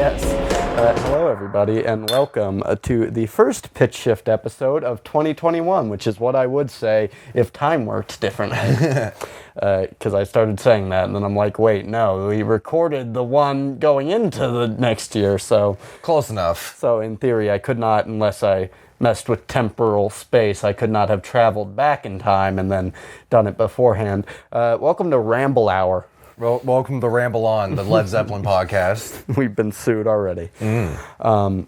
Yes. Hello, everybody, and welcome to the first Pitch Shift episode of 2021, which is what I would say if time worked differently. Because I started saying that, and then I'm like, wait, no, we recorded the one going into the next year, so... Close enough. So, in theory, I could not, unless I messed with temporal space, I could not have traveled back in time and then done it beforehand. Welcome to Ramble Hour. Well, welcome to Ramble On, the Led Zeppelin podcast. We've been sued already. But,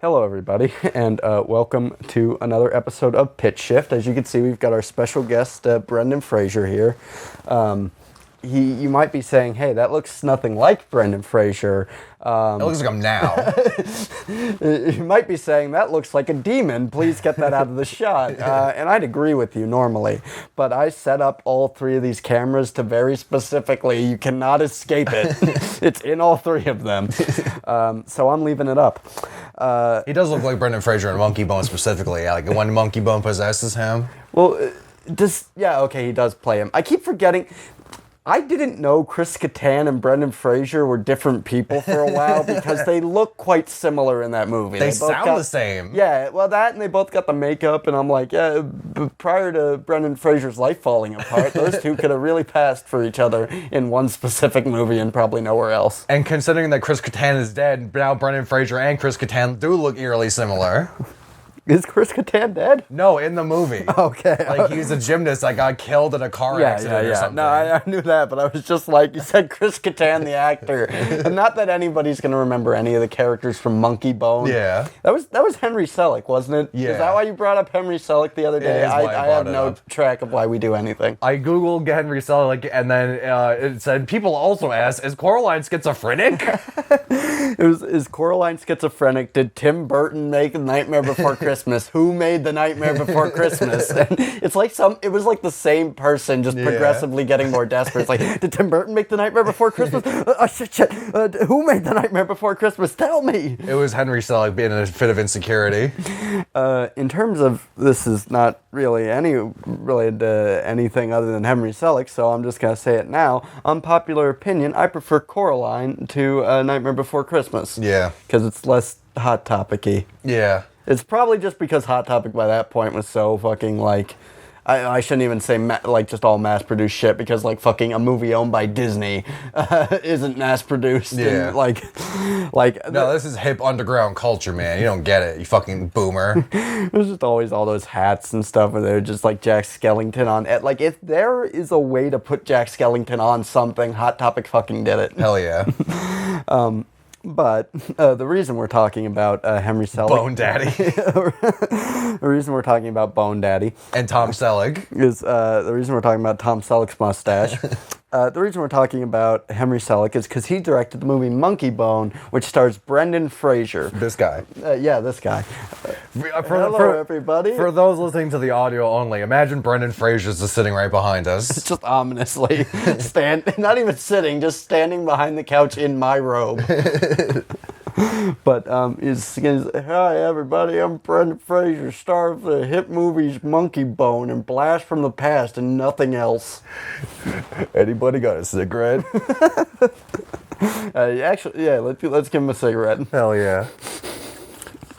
hello everybody, and welcome to another episode of Pitch Shift. As you can see, we've got our special guest, Brendan Fraser, here. You might be saying, hey, that looks nothing like Brendan Fraser. It looks like I'm now. You might be saying, that looks like a demon. Please get that out of the shot. And I'd agree with you normally. But I set up all three of these cameras to very specifically, you cannot escape it. It's in all three of them. So I'm leaving it up. He does look like Brendan Fraser in Monkeybone specifically. Like when Monkeybone possesses him. Well, he does play him. I keep forgetting... I didn't know Chris Kattan and Brendan Fraser were different people for a while because they look quite similar in that movie. They sound the same. Yeah, well, that and they both got the makeup, and I'm like, yeah, prior to Brendan Fraser's life falling apart, those two could have really passed for each other in one specific movie and probably nowhere else. And considering that Chris Kattan is dead, now Brendan Fraser and Chris Kattan do look eerily similar. Is Chris Kattan dead? No, in the movie. Okay. Like, he's a gymnast that got killed in a car accident or something. No, I knew that, but I was just like, you said Chris Kattan, the actor. And not that anybody's going to remember any of the characters from Monkeybone. Yeah. That was Henry Selick, wasn't it? Yeah. Is that why you brought up Henry Selick the other day? It is why I have no track of why we do anything. I Googled Henry Selick, and then it said, people also ask, is Coraline schizophrenic? Is Coraline schizophrenic? Did Tim Burton make Nightmare Before Christmas? Who made The Nightmare Before Christmas? And it's like it was like the same person just progressively getting more desperate. It's like, did Tim Burton make The Nightmare Before Christmas? Shit. Who made The Nightmare Before Christmas? Tell me. It was Henry Selick being in a fit of insecurity. In terms of, this is not really related to anything other than Henry Selick, so I'm just going to say it now. Unpopular opinion, I prefer Coraline to Nightmare Before Christmas. Yeah. Because it's less Hot Topic-y. Yeah. It's probably just because Hot Topic by that point was so fucking like... I shouldn't even say just all mass-produced shit, because like fucking a movie owned by Disney isn't mass-produced. Yeah. And, no, this is hip underground culture, man. You don't get it, you fucking boomer. There's just always all those hats and stuff where they're just like Jack Skellington on it. Like, if there is a way to put Jack Skellington on something, Hot Topic fucking did it. Hell yeah. But the reason we're talking about Henry Selick... Bone Daddy. The reason we're talking about Bone Daddy... And Tom Selleck. ...is the reason we're talking about Tom Selleck's mustache. The reason we're talking about Henry Selick is because he directed the movie Monkeybone, which stars Brendan Fraser. This guy. This guy. Hello, everybody. For those listening to the audio only, imagine Brendan Fraser's just sitting right behind us. Just ominously not even sitting, just standing behind the couch in my robe. But he's hi everybody, I'm Brendan Fraser, star of the hit movies Monkeybone and Blast from the Past and nothing else. Anybody got a cigarette? Let's give him a cigarette. Hell yeah.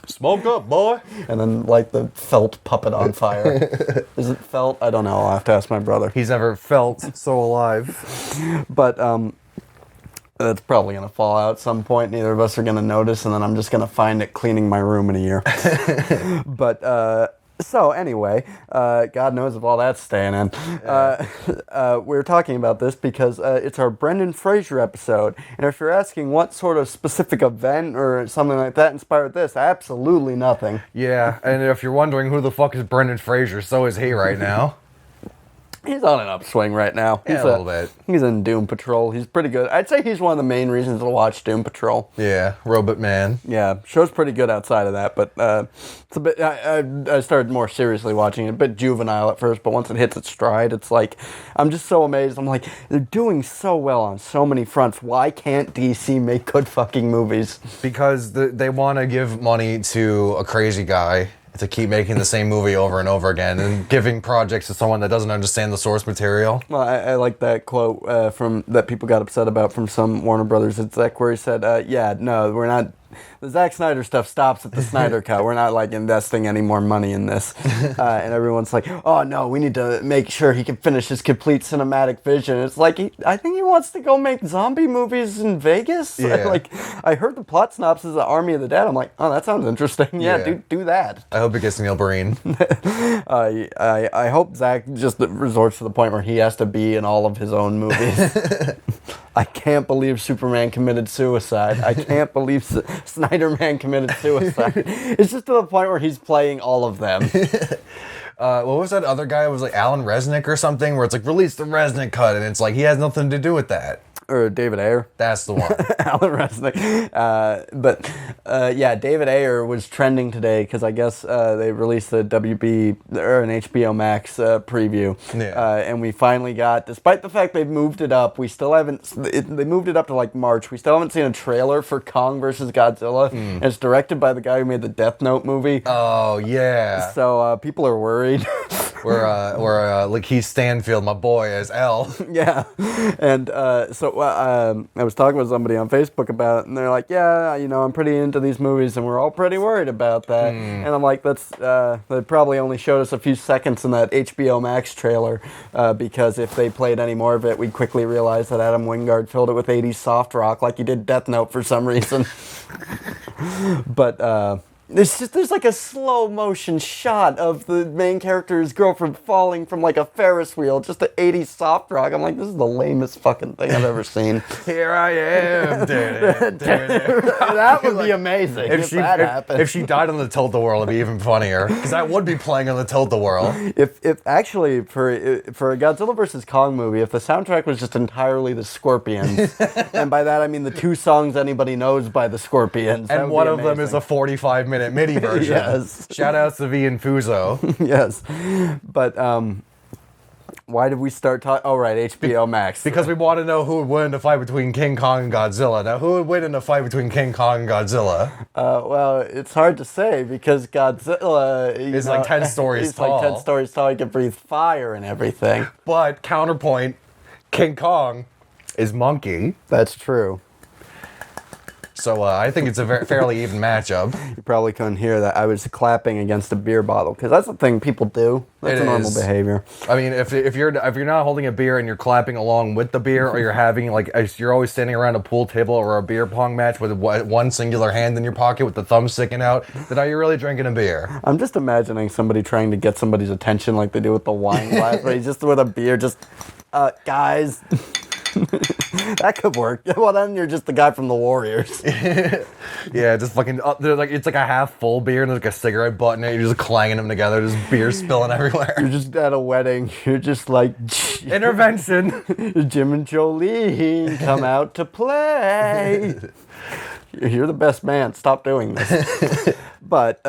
Smoke up, boy. And then light the felt puppet on fire. Is it felt? I don't know. I'll have to ask my brother. He's never felt so alive. But that's probably going to fall out at some point. Neither of us are going to notice, and then I'm just going to find it cleaning my room in a year. But, so anyway, God knows if all that's staying in. We're talking about this because it's our Brendan Fraser episode. And if you're asking what sort of specific event or something like that inspired this, absolutely nothing. Yeah, and if you're wondering who the fuck is Brendan Fraser, so is he right now. He's on an upswing right now. Yeah, a little bit. He's in Doom Patrol. He's pretty good. I'd say he's one of the main reasons to watch Doom Patrol. Yeah, Robot Man. Yeah, show's pretty good outside of that, but it's a bit. I started more seriously watching it. A bit juvenile at first, but once it hits its stride, it's like I'm just so amazed. I'm like, they're doing so well on so many fronts. Why can't DC make good fucking movies? Because they want to give money to a crazy guy to keep making the same movie over and over again and giving projects to someone that doesn't understand the source material. Well, I like that quote from that people got upset about from some Warner Brothers exec where he said, "Yeah, no, we're not. The Zack Snyder stuff stops at the Snyder Cut. We're not like investing any more money in this." And everyone's like, "Oh no, we need to make sure he can finish his complete cinematic vision." It's like I think he wants to go make zombie movies in Vegas. Yeah. Like I heard the plot synopsis of Army of the Dead. I'm like, oh, that sounds interesting. Yeah. do that. I hope it gets Neil Breen. I hope Zach just resorts to the point where he has to be in all of his own movies. I can't believe Superman committed suicide. I can't believe Snyder-Man committed suicide. It's just to the point where he's playing all of them. What was that other guy? It was like Alan Resnick or something, where it's like, release the Resnick cut, and it's like, he has nothing to do with that. Or David Ayer. That's the one. Alan Resnick. Yeah, David Ayer was trending today because I guess they released the WB or an HBO Max preview. Yeah. And we finally got, despite the fact they've moved it up, we still haven't, they moved it up to like March. We still haven't seen a trailer for Kong vs. Godzilla. And it's directed by the guy who made the Death Note movie. Oh, yeah. So people are worried. Where like Keith Stanfield, my boy, as L. Yeah, and so I was talking with somebody on Facebook about it, and they're like, yeah, I'm pretty into these movies, and we're all pretty worried about that. And I'm like, that's they probably only showed us a few seconds in that HBO Max trailer, because if they played any more of it, we'd quickly realize that Adam Wingard filled it with 80s soft rock like he did Death Note for some reason. But there's like a slow motion shot of the main character's girlfriend falling from like a Ferris wheel, just the 80s soft rock. I'm like, this is the lamest fucking thing I've ever seen. Here I am. That would be amazing if that happened. If she died on the Tilt-A-Whirl, it'd be even funnier, because that would be playing on the Tilt-A-Whirl. If actually for a Godzilla vs. Kong movie, if the soundtrack was just entirely the Scorpions, and by that I mean the two songs anybody knows by the Scorpions, and one of them is a 45-minute MIDI version. Yes. Shout outs to V and Fuzo. Yes. But why did we start talking? Oh, right, HBO Max. Because we want to know who would win in a fight between King Kong and Godzilla. Now, who would win in a fight between King Kong and Godzilla? Well, it's hard to say because Godzilla is like 10 stories tall. He's like 10 stories tall. He can breathe fire and everything. But, counterpoint, King Kong is monkey. That's true. So I think it's a fairly even matchup. You probably couldn't hear that. I was clapping against a beer bottle because that's the thing people do. That's a normal behavior. I mean, if you're not holding a beer and you're clapping along with the beer, or you're having like you're always standing around a pool table or a beer pong match with one singular hand in your pocket with the thumb sticking out, then are you really drinking a beer? I'm just imagining somebody trying to get somebody's attention like they do with the wine glass, but he's just with a beer, just guys. That could work. Well, then you're just the guy from the Warriors. Yeah, just fucking. It's like a half full beer and there's like a cigarette butt in it. You're just clanging them together. There's beer spilling everywhere. You're just at a wedding. You're just like intervention. Jim and Jolene come out to play. You're the best man. Stop doing this. But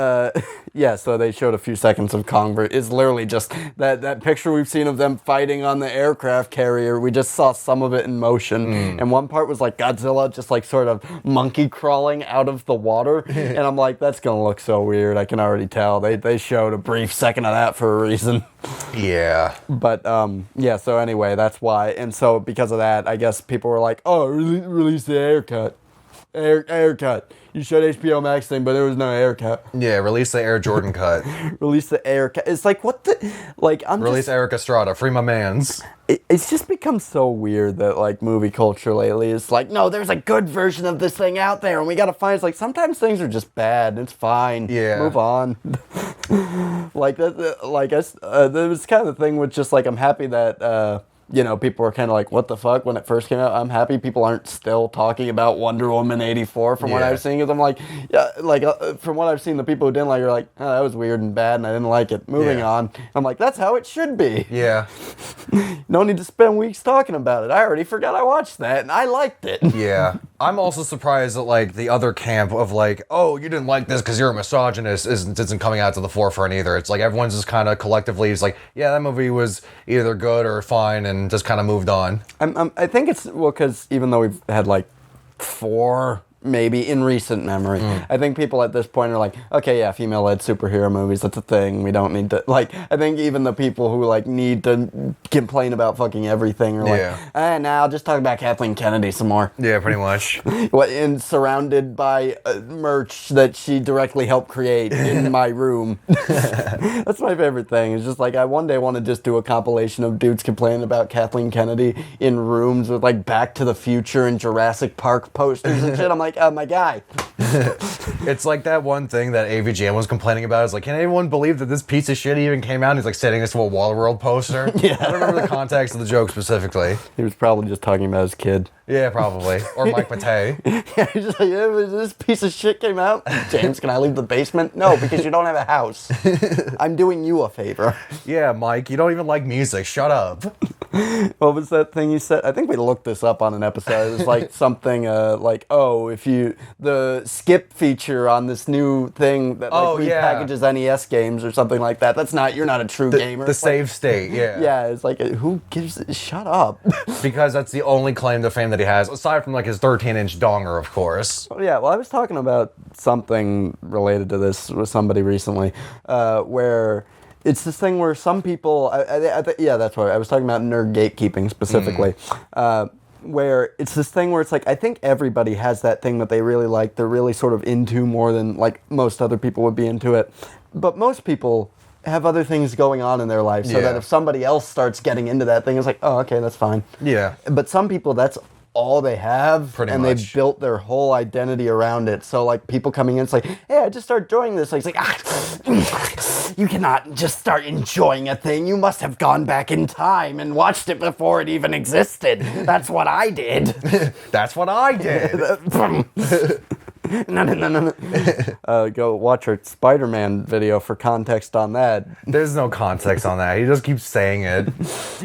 yeah, so they showed a few seconds of Kong. It's literally just that picture we've seen of them fighting on the aircraft carrier. We just saw some of it in motion. And one part was like Godzilla just like sort of monkey crawling out of the water. And I'm like, that's going to look so weird. I can already tell. They showed a brief second of that for a reason. Yeah. But yeah, so anyway, that's why. And so because of that, I guess people were like, oh, release the air cut. Air cut. You showed HBO Max thing, but there was no air cut. Yeah, release the Air Jordan cut. Release the air cut. It's like, what the... Like, Release Eric Estrada. Free my mans. It's just become so weird that, like, movie culture lately is like, no, there's a good version of this thing out there, and we gotta find... It's like, sometimes things are just bad, and it's fine. Yeah. Move on. Like, that was kind of the thing with just, like, I'm happy that... people were kind of like, what the fuck, when it first came out. I'm happy people aren't still talking about Wonder Woman 84 from what I've seen. Because I'm like, yeah, like, from what I've seen, the people who didn't like it are like, oh, that was weird and bad, and I didn't like it. Moving on. I'm like, that's how it should be. Yeah. No need to spend weeks talking about it. I already forgot I watched that, and I liked it. Yeah. I'm also surprised that, like, the other camp of, like, oh, you didn't like this because you're a misogynist isn't coming out to the forefront either. It's like everyone's just kind of collectively is like, yeah, that movie was either good or fine, and just kind of moved on. I think it's, well, because even though we've had, like, 4 maybe in recent memory. I think people at this point are like, okay, yeah, female-led superhero movies, that's a thing. We don't need to, like, I think even the people who, like, need to complain about fucking everything are like, nah, I'll just talk about Kathleen Kennedy some more. Yeah, pretty much. And surrounded by merch that she directly helped create in my room. That's my favorite thing. It's just like, I one day want to just do a compilation of dudes complaining about Kathleen Kennedy in rooms with, like, Back to the Future and Jurassic Park posters and shit. I'm like, oh, my guy. It's like that one thing that AVGM was complaining about. It's like, can anyone believe that this piece of shit even came out? And he's like sitting next to a Waterworld poster. Yeah. I don't remember the context of the joke specifically. He was probably just talking about his kid. Yeah, probably. Or Mike Matei. Yeah, he's just like, this piece of shit came out. James, can I leave the basement? No, because you don't have a house. I'm doing you a favor. Yeah, Mike, you don't even like music. Shut up. What was that thing you said? I think we looked this up on an episode. It was like something like, oh, if you, the skip feature on this new thing that like repackages NES games or something like that. That's not, you're not a true gamer. The save state, yeah. Yeah, it's like, who gives, shut up. Because that's the only claim to fame that he has, aside from like his 13-inch donger, of course. Yeah, well, I was talking about something related to this with somebody recently, where it's this thing where some people, yeah, that's what I was talking about, nerd gatekeeping specifically, where it's this thing where it's like, I think everybody has that thing that they really like, they're really sort of into more than like most other people would be into it, but most people have other things going on in their life, so that if somebody else starts getting into that thing, it's like, oh, okay, that's fine. Yeah. But some people, that's all they have, and they've built their whole identity around it. So like people coming in, it's like, hey, I just started enjoying this. Like, it's like, you cannot just start enjoying a thing. You must have gone back in time and watched it before it even existed. That's what I did. That's what I did. No. Go watch our Spider-Man video for context on that. There's no context on that. He just keeps saying it.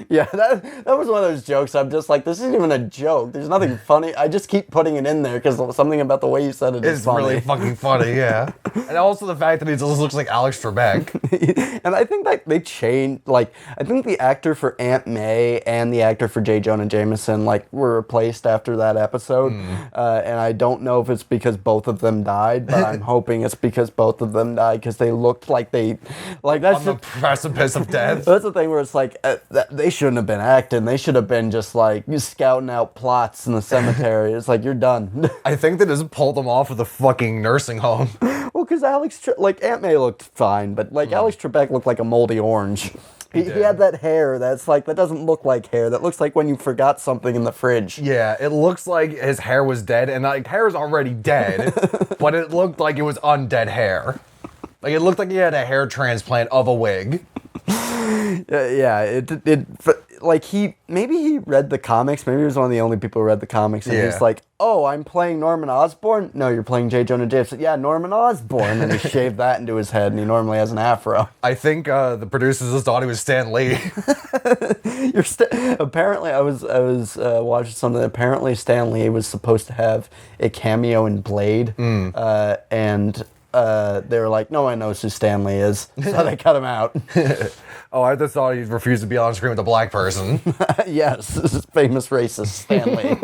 Yeah, that was one of those jokes. I'm just like, this isn't even a joke. There's nothing funny. I just keep putting it in there because something about the way you said it is funny. It's really fucking funny, yeah. And also the fact that he just looks like Alex Trebek. And I think that they changed, like, I think the actor for Aunt May and the actor for J. Jonah Jameson, like, were replaced after that episode. And I don't know if it's because both of them died, but I'm hoping it's because both of them died because they looked like they, like, that's on the precipice of death. That's the thing where it's like, they shouldn't have been acting. They should have been just like scouting out plots in the cemetery. It's like, you're done. I think they just pulled them off of the fucking nursing home. Well, because like Aunt May looked fine, but like Alex Trebek looked like a moldy orange. He had that hair that's like, that doesn't look like hair. That looks like when you forgot something in the fridge. Yeah, it looks like his hair was dead, and like hair is already dead, but it looked like it was undead hair. Like it looked like he had a hair transplant of a wig. Yeah, like maybe he read the comics. Maybe he was one of the only people who read the comics, and he's like, "Oh, I'm playing Norman Osborn." No, you're playing J. Jonah Jameson. Yeah, Norman Osborn. And he shaved that into his head, and he normally has an afro. I think the producers just thought he was Stan Lee. Apparently, I was watching something. Apparently, Stan Lee was supposed to have a cameo in Blade, and they were like, no one knows who Stan Lee is, so they cut him out. Oh, I just thought he refused to be on screen with a black person. Yes, this is famous racist Stan Lee.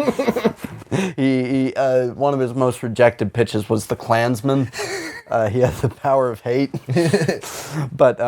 He one of his most rejected pitches was the Klansman. He had the power of hate. But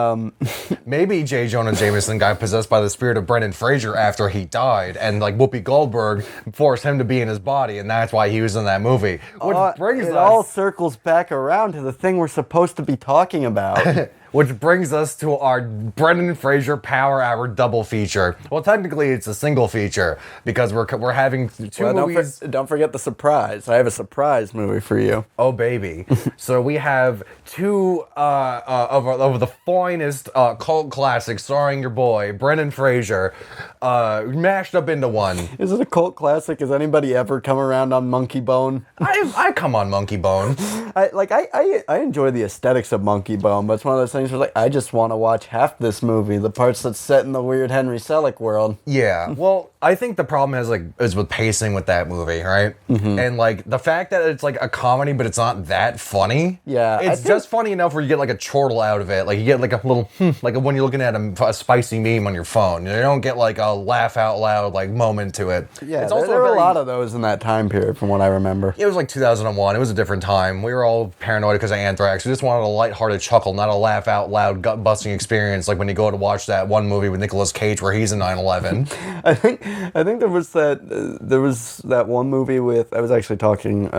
maybe J. Jonah Jameson got possessed by the spirit of Brendan Fraser after he died, and like Whoopi Goldberg forced him to be in his body, and that's why he was in that movie. Which brings it all circles back around to the thing we're supposed to be talking about. Which brings us to our Brendan Fraser Power Hour double feature. Well, technically, it's a single feature because we're having two movies. Don't forget the surprise. I have a surprise movie for you. Oh, baby. So we have two of the finest cult classics starring your boy, Brendan Fraser, mashed up into one. Is it a cult classic? Has anybody ever come around on Monkeybone? I come on Monkeybone. I enjoy the aesthetics of Monkeybone, but it's one of those things things where like, I just want to watch half this movie, the parts that's set in the weird Henry Selick world. Yeah. Well, I think the problem is with pacing with that movie, right? Mm-hmm. And like the fact that it's like a comedy, but it's not that funny. Yeah, it's just funny enough where you get like a chortle out of it. Like you get like a little like when you're looking at a spicy meme on your phone. You don't get like a laugh out loud like moment to it. Yeah, it's also there were a lot of those in that time period, from what I remember. It was like 2001. It was a different time. We were all paranoid because of anthrax. We just wanted a lighthearted chuckle, not a laugh out loud, gut busting experience. Like when you go to watch that one movie with Nicolas Cage where he's in 9/11. I think there was that one movie with, I was actually talking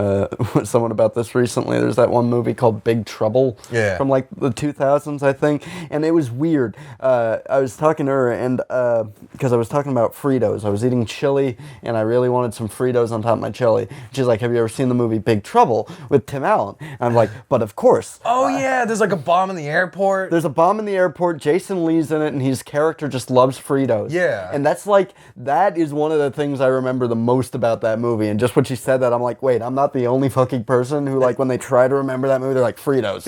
with someone about this recently. There's that one movie called Big Trouble. Yeah. From like the 2000s, I think, and it was weird. I was talking to her and because I was talking about Fritos. I was eating chili and I really wanted some Fritos on top of my chili. She's like, "Have you ever seen the movie Big Trouble with Tim Allen?" And I'm like, "But of course." Oh yeah, there's like a bomb in the airport. There's a bomb in the airport. Jason Lee's in it, and his character just loves Fritos. Yeah. And that is one of the things I remember the most about that movie. And just when she said that, I'm like, wait, I'm not the only fucking person who, like, when they try to remember that movie, they're like, Fritos.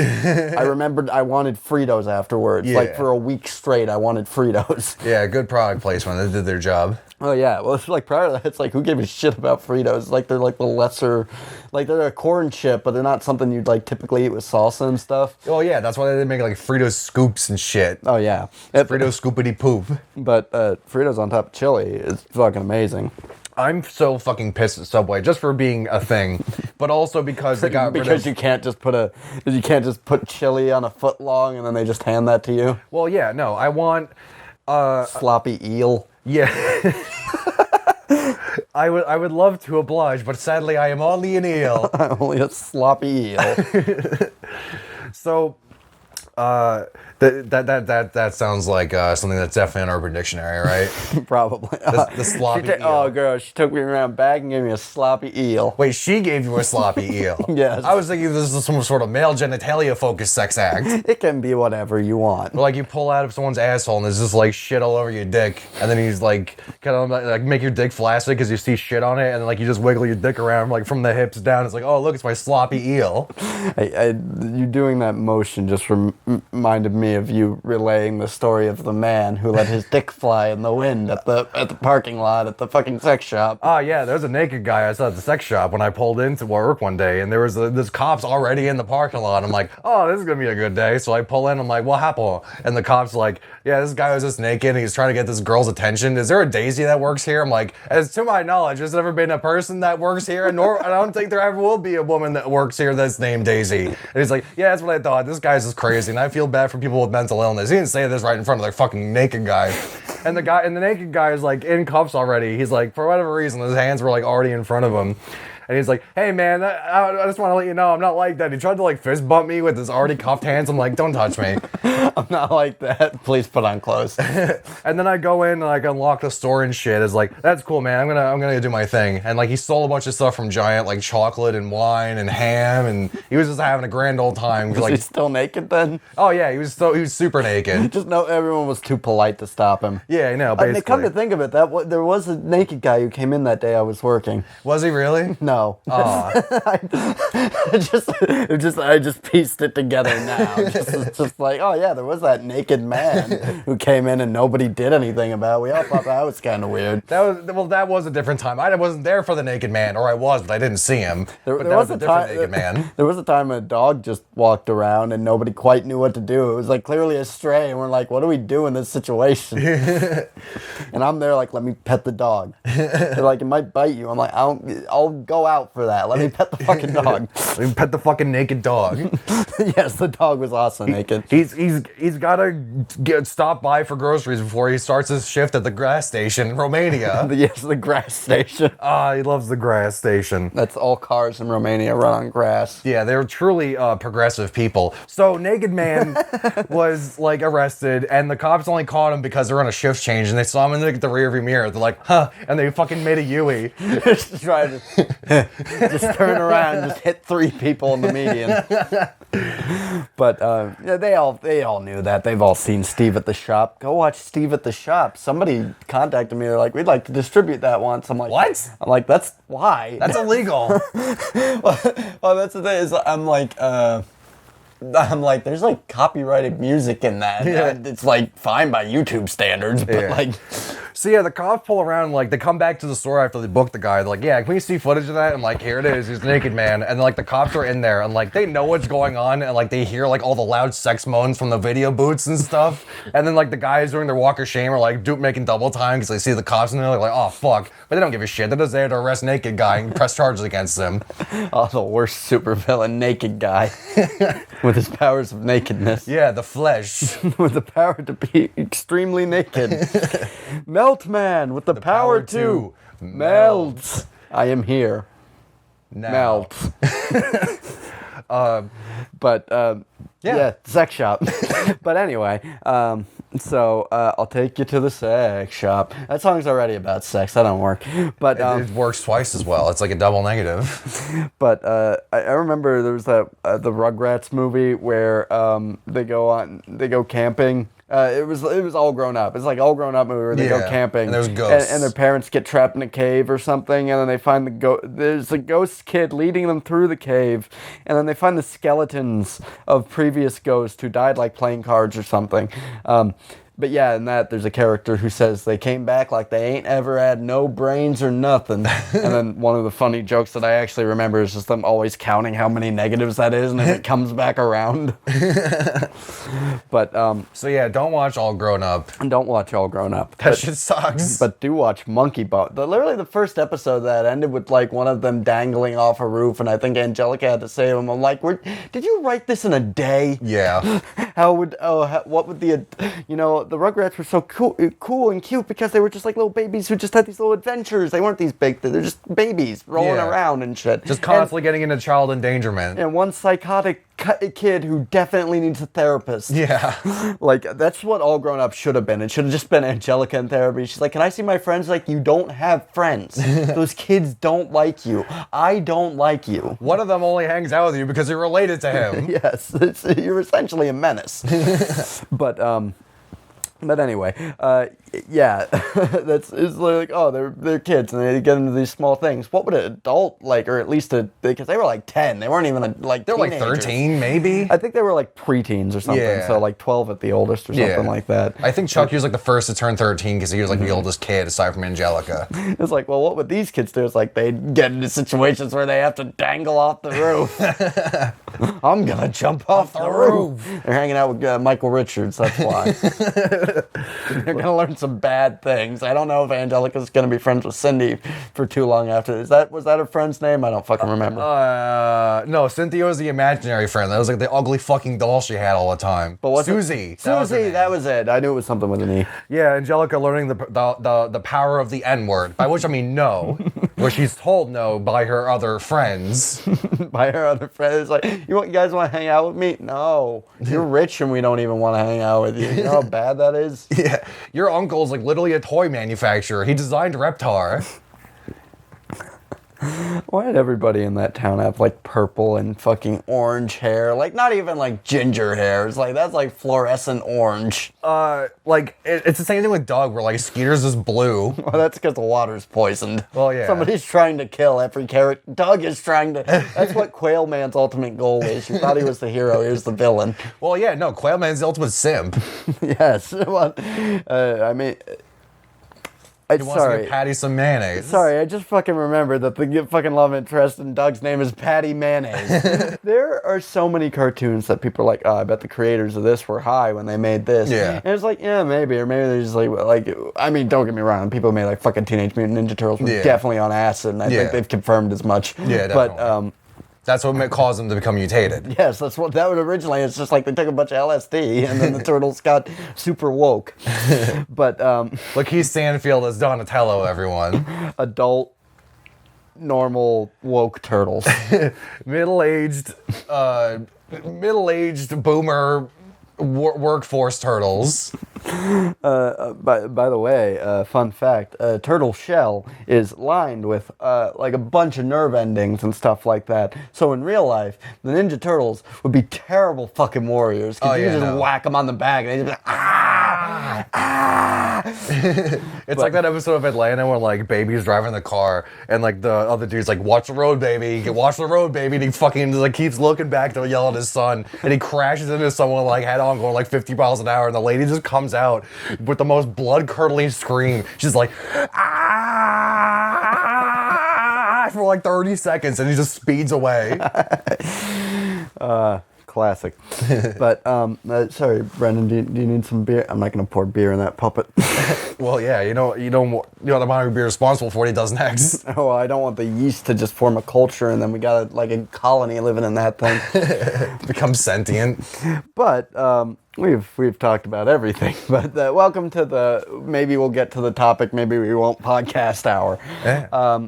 I remembered I wanted Fritos afterwards. Yeah. Like, for a week straight, I wanted Fritos. Yeah, good product placement. They did their job. Oh, yeah. Well, it's like, prior to that, it's like, who gave a shit about Fritos? It's like, they're like the lesser, like, they're a corn chip, but they're not something you'd, like, typically eat with salsa and stuff. Oh, yeah, that's why they make, like, Fritos scoops and shit. Oh, yeah. Fritos scoopity poop. But Fritos on top of chili is fucking amazing. I'm so fucking pissed at Subway just for being a thing, but also because they got rid of... you can't just put chili on a foot long and then they just hand that to you. Well, yeah, no, I want sloppy eel. Yeah. I would love to oblige, but sadly I am only an eel. Only a sloppy eel. So that sounds like something that's definitely in Urban Dictionary, right? Probably. The sloppy eel. Oh, girl, she took me around back and gave me a sloppy eel. Wait, she gave you a sloppy eel? Yes. I was thinking this is some sort of male genitalia-focused sex act. It can be whatever you want. Like you pull out of someone's asshole and there's just like shit all over your dick, and then he's like kind of like make your dick flaccid because you see shit on it, and then like you just wiggle your dick around like from the hips down. It's like, oh look, it's my sloppy eel. You doing that motion just reminded me of you relaying the story of the man who let his dick fly in the wind at the parking lot at the fucking sex shop. Oh yeah, there's a naked guy I saw at the sex shop when I pulled into work one day, and there was this cop's already in the parking lot. I'm like, oh, this is gonna be a good day. So I pull in, I'm like, what happened? And the cop's like, yeah, this guy was just naked and he's trying to get this girl's attention. Is there a Daisy that works here? I'm like, as to my knowledge, there's never been a person that works here, and I don't think there ever will be a woman that works here that's named Daisy. And he's like, yeah, that's what I thought. This guy's just crazy, and I feel bad for people with mental illness. He didn't say this right in front of the fucking naked guy. And the naked guy is like in cuffs already. He's like, for whatever reason, his hands were like already in front of him. And he's like, hey man, I just want to let you know I'm not like that. He tried to like fist bump me with his already cuffed hands. I'm like, don't touch me. I'm not like that. Please put on clothes. And then I go in and like unlock the store and shit. It's like, that's cool, man. I'm gonna do my thing. And like he stole a bunch of stuff from Giant, like chocolate and wine and ham, and he was just having a grand old time. Was he still naked then? Oh yeah, he was super naked. Just no, everyone was too polite to stop him. Yeah, I know. Basically, come to think of it, there was a naked guy who came in that day I was working. Was he really? No. Oh. I just pieced it together now. Just like, oh yeah, there was that naked man who came in and nobody did anything about. We all thought that was kind of weird. That was a different time. I wasn't there for the naked man, or I was, but I didn't see him. There was a different naked man. There was a time a dog just walked around and nobody quite knew what to do. It was like clearly a stray, and we're like, what do we do in this situation? And I'm there like, let me pet the dog. They're like, it might bite you. I'm like, I'll go out for that. Let me pet the fucking dog. Let me pet the fucking naked dog. Yes, the dog was also naked. He's gotta stop by for groceries before he starts his shift at the gas station in Romania. Yes, the grass station. He loves the grass station. That's all cars in Romania run on grass. Yeah, they're truly progressive people. So Naked Man was like arrested, and the cops only caught him because they're on a shift change, and they saw him in the rearview mirror. They're like, huh, and they fucking made a Yui. Just try to just turn around and just hit 3 people in the median. But they all knew that. They've all seen Steve at the Shop. Go watch Steve at the Shop. Somebody contacted me. They're like, we'd like to distribute that once. I'm like, what? I'm like, that's why. That's illegal. Well, that's the thing is, I'm like, I'm like, there's like copyrighted music in that. Yeah. It's like fine by YouTube standards, but Yeah. like, So yeah, the cops pull around, like, they come back to the store after they book the guy. They're like, yeah, can we see footage of that? I'm like, here it is, he's a naked man. And like, the cops are in there, and like, they know what's going on, and like, they hear like all the loud sex moans from the video booths and stuff. And then like, the guys doing their walk of shame are like, making double time because they see the cops in there, like, oh fuck. But they don't give a shit. They're just there to arrest naked guy and press charges against him. oh, the worst supervillain, naked guy, with his powers of nakedness. Yeah, the flesh. With the power to be extremely naked. Melt Man with the power to melt. I am here. Now. Melt. Yeah, sex shop. But anyway, so I'll take you to the sex shop. That song's already about sex. That don't work. But It works twice as well. It's like a double negative. But I remember there was that the Rugrats movie where they go camping. It was all grown up. It's like all grown up movie where they go camping. And there's ghosts. And their parents get trapped in a cave or something, and then they find there's a ghost kid leading them through the cave, and then they find the skeletons of previous ghosts who died like playing cards or something. But yeah, in that, there's a character who says they came back like they ain't ever had no brains or nothing. And then one of the funny jokes that I actually remember is just them always counting how many negatives that is and if it comes back around. But, So yeah, don't watch All Grown Up. don't watch All Grown Up. That shit sucks. But do watch Monkeybone. Literally the first episode of that ended with like one of them dangling off a roof, and I think Angelica had to say to him, I'm like, did you write this in a day? Yeah. What would the Rugrats were so cool and cute because they were just like little babies who just had these little adventures. They weren't these big, they're just babies rolling around and shit. Just constantly getting into child endangerment. And one psychotic kid who definitely needs a therapist. Yeah. Like, that's what All Grown Up should have been. It should have just been Angelica in therapy. She's like, can I see my friends? Like, you don't have friends. Those kids don't like you. I don't like you. One of them only hangs out with you because you're related to him. Yes, you're essentially a menace. But anyway, yeah, it's like, oh, they're kids and they get into these small things. What would an adult like, or at least because they were like 10, they weren't even like They're like teenagers. 13, maybe. I think they were like preteens or something, Yeah. so like 12 at the oldest or something like that. I think Chucky was like the first to turn 13 because he was like the oldest kid aside from Angelica. It's like, well, what would these kids do? It's like they get into situations where they have to dangle off the roof. I'm gonna jump off the roof. They're hanging out with Michael Richards, that's why. They're gonna learn some bad things. I don't know if Angelica's gonna be friends with Cindy for too long after. Was that her friend's name? I don't fucking remember. No, Cynthia was the imaginary friend. That was like the ugly fucking doll she had all the time. But what's Susie. Susie, that was it. I knew it was something with an E. Yeah, Angelica learning the power of the N-word, by which I mean no, where she's told no by her other friends. By her other friends, like, you guys want to hang out with me? No, you're rich and we don't even want to hang out with you. You know how bad that is? Yeah, your uncle's like literally a toy manufacturer. He designed Reptar. Why did everybody in that town have like purple and fucking orange hair? Like, not even like ginger hair. It's like, that's like fluorescent orange. It's the same thing with Doug, where like Skeeter's is blue. Well, that's because the water's poisoned. Well, yeah. Somebody's trying to kill every character. Doug is trying to. That's what Quail Man's ultimate goal is. You thought he was the hero. Here's the villain. Well, yeah, no, Quailman's the ultimate simp. Yes. Well, I mean. He wants to give Patty some mayonnaise. Sorry, I just fucking remembered that the fucking love interest in Doug's name is Patty Mayonnaise. There are so many cartoons that people are like, oh, I bet the creators of this were high when they made this. Yeah. And it's like, yeah, maybe. Or maybe they're just like, I mean, don't get me wrong. People made like fucking Teenage Mutant Ninja Turtles were definitely on acid, and I think they've confirmed as much. Yeah, definitely. But, that's what caused them to become mutated. yes, that's what that would originally. It's just like they took a bunch of LSD and then the turtles got super woke. But Look, he's Stanfield as Donatello, everyone. adult, normal, woke turtles. Middle-aged boomer workforce turtles. By the way, fun fact, turtle shell is lined with like a bunch of nerve endings and stuff like that. So in real life, the Ninja Turtles would be terrible fucking warriors. Because you could just whack them on the back and they'd just be like, ah, ah. It's like that episode of Atlanta where like baby's driving the car and like the other dude's like, watch the road, baby, watch the road, baby, and he fucking like keeps looking back to yell at his son, and he crashes into someone like head on going like 50 miles an hour, and the lady just comes out with the most blood curdling scream. She's like, ah, for like 30 seconds, and he just speeds away. Classic. But sorry, Brendan, do you need some beer? I'm not gonna pour beer in that puppet. Well, yeah, you know the amount of beer responsible for what he does next. Oh, I don't want the yeast to just form a culture and then we got like a colony living in that thing. Become sentient. But we've talked about everything. But welcome to the maybe we'll get to the topic, maybe we won't podcast hour. Yeah.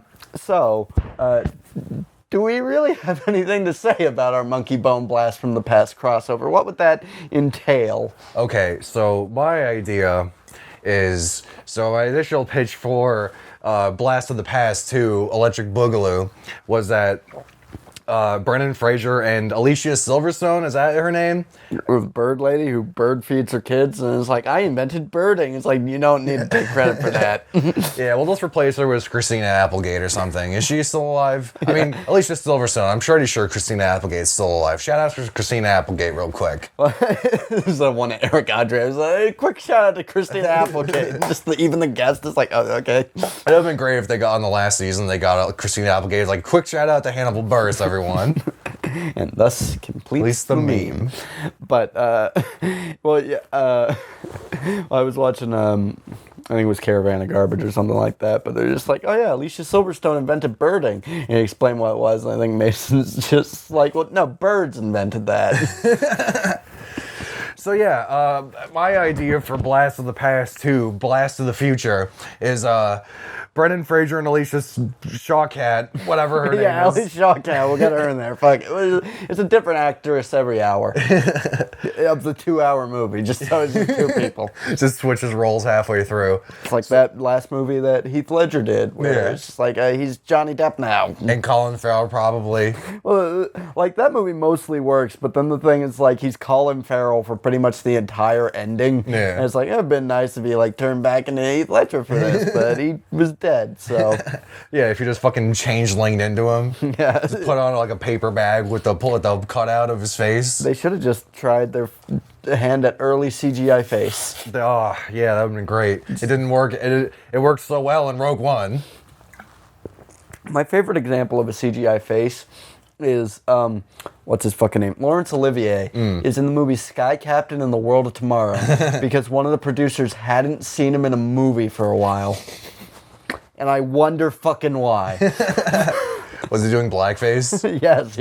Do we really have anything to say about our Monkeyblast Blast from the Past crossover? What would that entail? Okay, so my idea is, my initial pitch for Blast of the Past 2, Electric Boogaloo, was that Brendan Fraser and Alicia Silverstone, is that her name? With Bird Lady who bird feeds her kids and is like, I invented birding. It's like, you don't need to take credit for that. Yeah, we'll just replace her with Christina Applegate or something. Is she still alive? I mean, Alicia Silverstone, I'm pretty sure Christina Applegate's still alive. Shout out to Christina Applegate real quick. This is the one that Eric Andre was like, hey, quick shout out to Christina Applegate. Even the guest is like, oh, okay. It would have been great if they got on the last season, they got Christina Applegate, like, quick shout out to Hannibal Buress, everyone. And thus completes the meme. But, I was watching, I think it was Caravan of Garbage or something like that, but they're just like, oh yeah, Alicia Silverstone invented birding. And he explained what it was, and I think Mason's just like, well, no, birds invented that. So yeah, my idea for Blast of the Past 2, Blast of the Future, is Brendan Fraser and Alicia Shawkat, whatever her name is. Yeah, Alicia Shawkat, we'll get her in there. Fuck it. It's a different actress every hour of the 2-hour movie, just so it's just two people. Just switches roles halfway through. It's like that last movie that Heath Ledger did, where it's just like, he's Johnny Depp now. And Colin Farrell, probably. Well, like, that movie mostly works, but then the thing is, like, he's Colin Farrell for pretty much the entire ending. Yeah. And it's like, it would have been nice if he, like, turned back into Heath Ledger for this, but he was dead, so. Yeah, if you just fucking changelinged into him. Yeah. Just put on, like, a paper bag with the cutout of his face. They should have just tried their hand at early CGI face. Oh, yeah, that would have been great. It didn't work. It worked so well in Rogue One. My favorite example of a CGI face is, what's his fucking name? Laurence Olivier is in the movie Sky Captain and the World of Tomorrow because one of the producers hadn't seen him in a movie for a while. And I wonder fucking why. Was he doing blackface? Yes,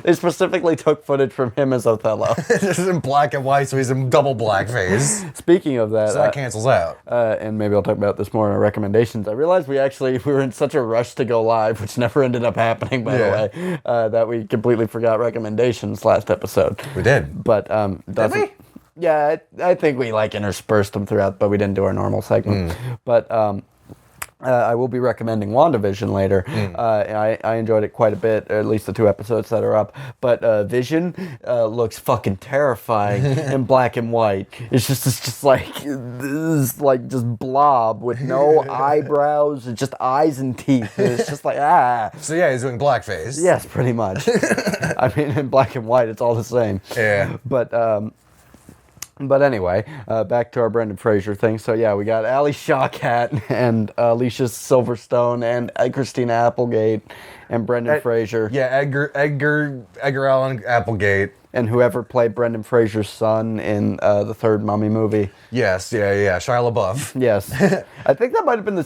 they specifically took footage from him as Othello. This is in black and white, so he's in double blackface. Speaking of that, So that cancels out. and maybe I'll talk about this more in our recommendations. I realized we were in such a rush to go live, which never ended up happening, by the way, that we completely forgot recommendations last episode. We did. But Did we? Yeah, I think we like interspersed them throughout, but we didn't do our normal segment. But I will be recommending WandaVision later. I enjoyed it quite a bit, or at least the 2 episodes that are up. But Vision looks fucking terrifying in black and white. It's just like just blob with no eyebrows, it's just eyes and teeth. It's just like So yeah, he's doing blackface. Yes, pretty much. I mean, in black and white, it's all the same. Yeah. But anyway, back to our Brendan Fraser thing. So yeah, we got Ali Shawkat and Alicia Silverstone and Christina Applegate and Brendan Fraser. Yeah, Edgar Allan Applegate. And whoever played Brendan Fraser's son in the third Mummy movie. Yes, yeah. Shia LaBeouf. Yes. I think that might have been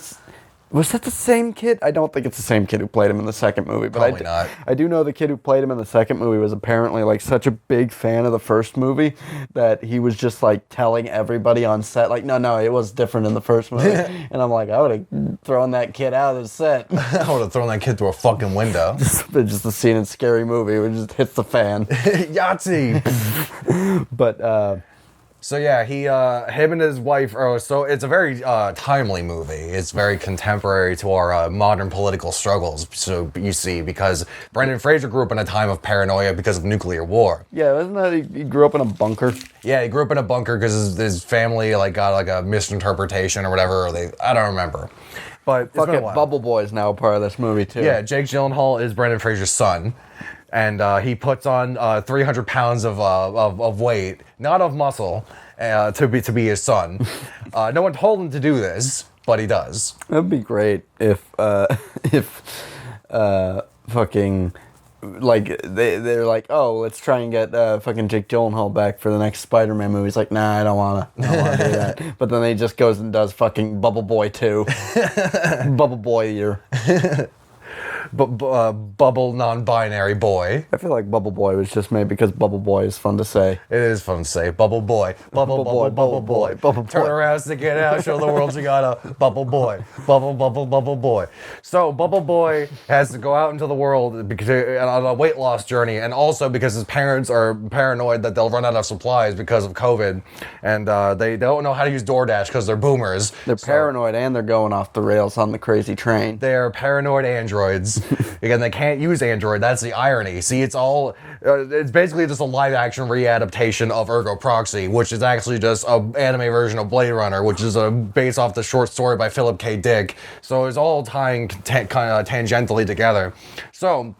was that the same kid? I don't think it's the same kid who played him in the second movie. But Probably not. I do know the kid who played him in the second movie was apparently like such a big fan of the first movie that he was just like telling everybody on set, like, no, it was different in the first movie. And I'm like, I would have thrown that kid out of the set. I would have thrown that kid through a fucking window. Just the scene in Scary Movie where it just hits the fan. Yahtzee! But, So yeah, him and his wife. So it's a very timely movie. It's very contemporary to our modern political struggles. So you see, because Brendan Fraser grew up in a time of paranoia because of nuclear war. Yeah, isn't that he grew up in a bunker? Yeah, he grew up in a bunker because his family like got like a misinterpretation or whatever. I don't remember. But it's been a while. Bubble Boy is now a part of this movie too. Yeah, Jake Gyllenhaal is Brendan Fraser's son. And he puts on 300 pounds of weight, not of muscle, to be his son. No one told him to do this, but he does. That'd be great if fucking like they're like, oh, let's try and get fucking Jake Gyllenhaal back for the next Spider-Man movie. He's like, nah, I don't wanna do that. But then he just goes and does fucking Bubble Boy 2. Bubble Boy year. Bubble non-binary boy. I feel like Bubble Boy was just made because Bubble Boy is fun to say. It is fun to say. Bubble boy. Bubble boy. Bubble boy. Bubble boy. Turn around, stick it out, show the world you got a bubble boy. Bubble boy. So Bubble Boy has to go out into the world because on a weight loss journey, and also because his parents are paranoid that they'll run out of supplies because of COVID, and they don't know how to use DoorDash because they're boomers. They're paranoid and they're going off the rails on the crazy train. They're paranoid androids. Again, they can't use Android. That's the irony. See, it's basically just a live-action readaptation of Ergo Proxy, which is actually just an anime version of Blade Runner, which is based off the short story by Philip K. Dick. So it's all tying kind of tangentially together. So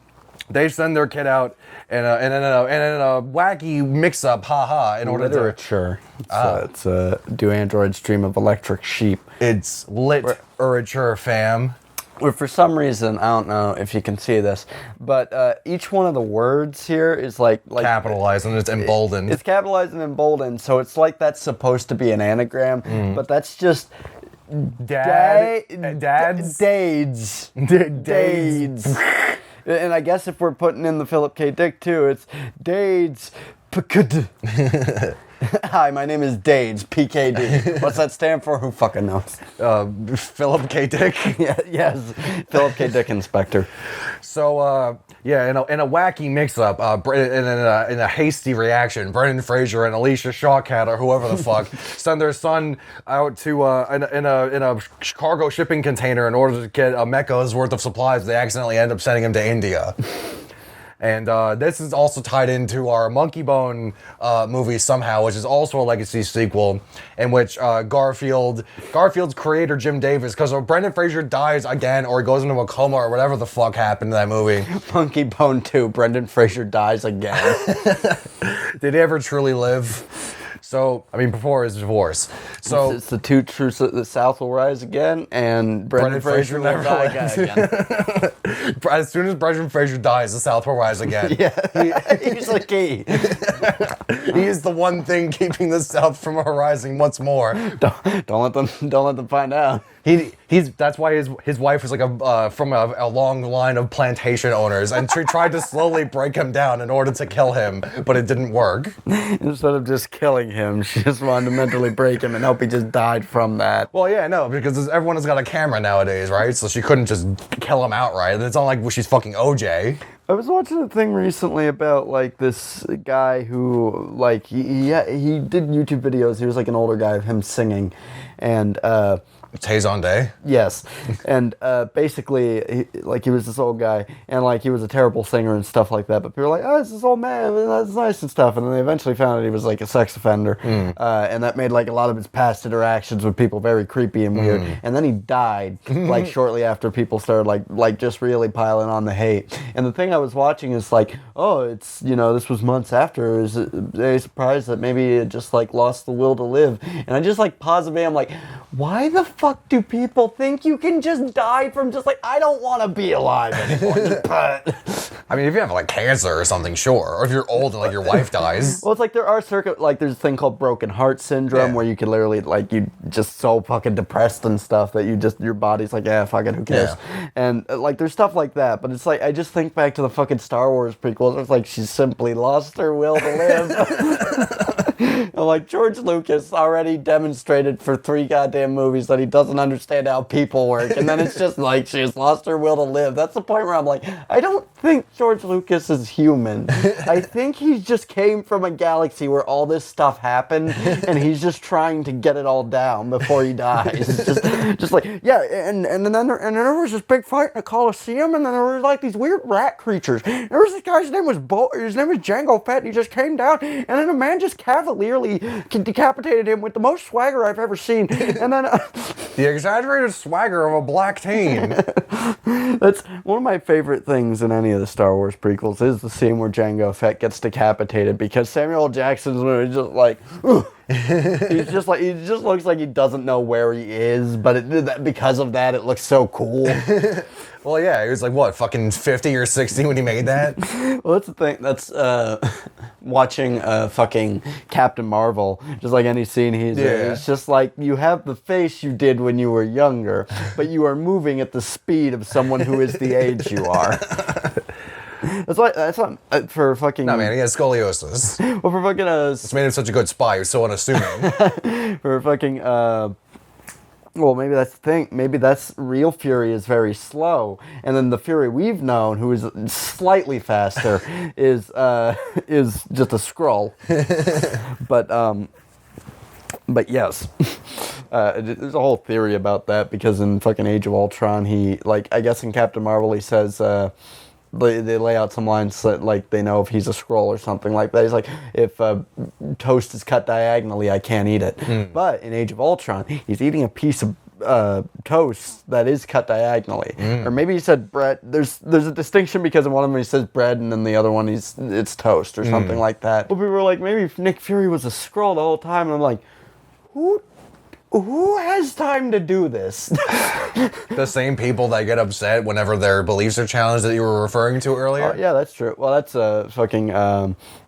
they send their kid out in a wacky mix-up, haha, in order literature. It's do androids dream of electric sheep? It's literature, fam. Well, for some reason, I don't know if you can see this, but each one of the words here is like capitalized and it's emboldened. It's capitalized and emboldened, so it's like that's supposed to be an anagram, but that's just Dads. Dades. And I guess if we're putting in the Philip K. Dick too, it's Dades. Hi, my name is Dades, PKD. What's that stand for? Who fucking knows? Philip K. Dick. Yes, Philip K. Dick Inspector. So, in a wacky mix-up, in a hasty reaction, Brendan Fraser and Alicia Shawkat or whoever the fuck send their son out to in a cargo shipping container in order to get a mecha's worth of supplies. They accidentally end up sending him to India. And this is also tied into our Monkeybone movie somehow, which is also a legacy sequel, in which Garfield's creator Jim Davis, because Brendan Fraser dies again or he goes into a coma or whatever the fuck happened to that movie. Monkeybone 2, Brendan Fraser dies again. Did he ever truly live? So, I mean, before his divorce. So it's the two truths that the South will rise again, and Brendan Fraser will die again. As soon as Brendan Fraser dies, the South will rise again. Yeah, he's the key. He is the one thing keeping the South from rising once more. Don't let them find out. That's why his wife was like from a long line of plantation owners, and she tried to slowly break him down in order to kill him, but it didn't work. Instead of just killing him, she just wanted to mentally break him and hope he just died from that. Well, yeah, no, because everyone has got a camera nowadays, right? So she couldn't just kill him outright. It's not like she's fucking OJ. I was watching a thing recently about like this guy who like he did YouTube videos. He was like an older guy of him singing, and Tazon Day. Yes, and basically, he was this old guy, and like he was a terrible singer and stuff like that. But people were like, "Oh, it's this old man, and that's nice and stuff." And then they eventually found out he was like a sex offender, and that made like a lot of his past interactions with people very creepy and weird. And then he died like shortly after people started like just really piling on the hate. And the thing I was watching is like, oh, it's this was months after. Is very surprised that maybe it just like lost the will to live. And I just like pause a bit. I'm like, why the fuck do people think you can just die from just like, I don't want to be alive anymore? But I mean, if you have like cancer or something, sure. Or if you're old and like your wife dies. Well, it's like there are there's a thing called broken heart syndrome where you can literally like you just so fucking depressed and stuff that your body's like, yeah, fuck it, who cares? Yeah. And like there's stuff like that, but it's like I just think back to the fucking Star Wars prequels. It's like she simply lost her will to live. Like, George Lucas already demonstrated for 3 goddamn movies that he doesn't understand how people work, and then it's just like she's lost her will to live. That's the point where I'm like, I don't think George Lucas is human. I think he just came from a galaxy where all this stuff happened, and he's just trying to get it all down before he dies. It's just like, yeah, and then there was this big fight in a Coliseum, and then there was like these weird rat creatures. There was this guy's name was Django Fett, and he just came down, and then a man just cavalierly decapitated him with the most swagger I've ever seen. And then the exaggerated swagger of a black teen. That's one of my favorite things in any of the Star Wars prequels is the scene where Jango Fett gets decapitated, because Samuel L. Jackson's just like, he just looks like he doesn't know where he is, but because of that, it looks so cool. Well, yeah, he was like, what, fucking 50 or 60 when he made that? Well, that's the thing. That's watching fucking Captain Marvel. Just like any scene he's in. It's just like, you have the face you did when you were younger, but you are moving at the speed of someone who is the age you are. That's not for fucking. No, man, he has scoliosis. Well, for fucking It's made him such a good spy. He was so unassuming. For fucking well, maybe that's the thing. Maybe that's real Fury is very slow, and then the Fury we've known, who is slightly faster, is just a Skrull. But yes, there's a whole theory about that, because in fucking Age of Ultron, he, like, I guess in Captain Marvel he says. They lay out some lines that, like, they know if he's a Skrull or something like that. He's like, if toast is cut diagonally, I can't eat it. But in Age of Ultron, he's eating a piece of toast that is cut diagonally. Or maybe he said bread. There's a distinction, because in one of them he says bread, and then the other one it's toast or something like that. But people were like, maybe Nick Fury was a Skrull the whole time. And I'm like, who has time to do this? The same people that get upset whenever their beliefs are challenged that you were referring to earlier? Yeah, that's true. Well, that's fucking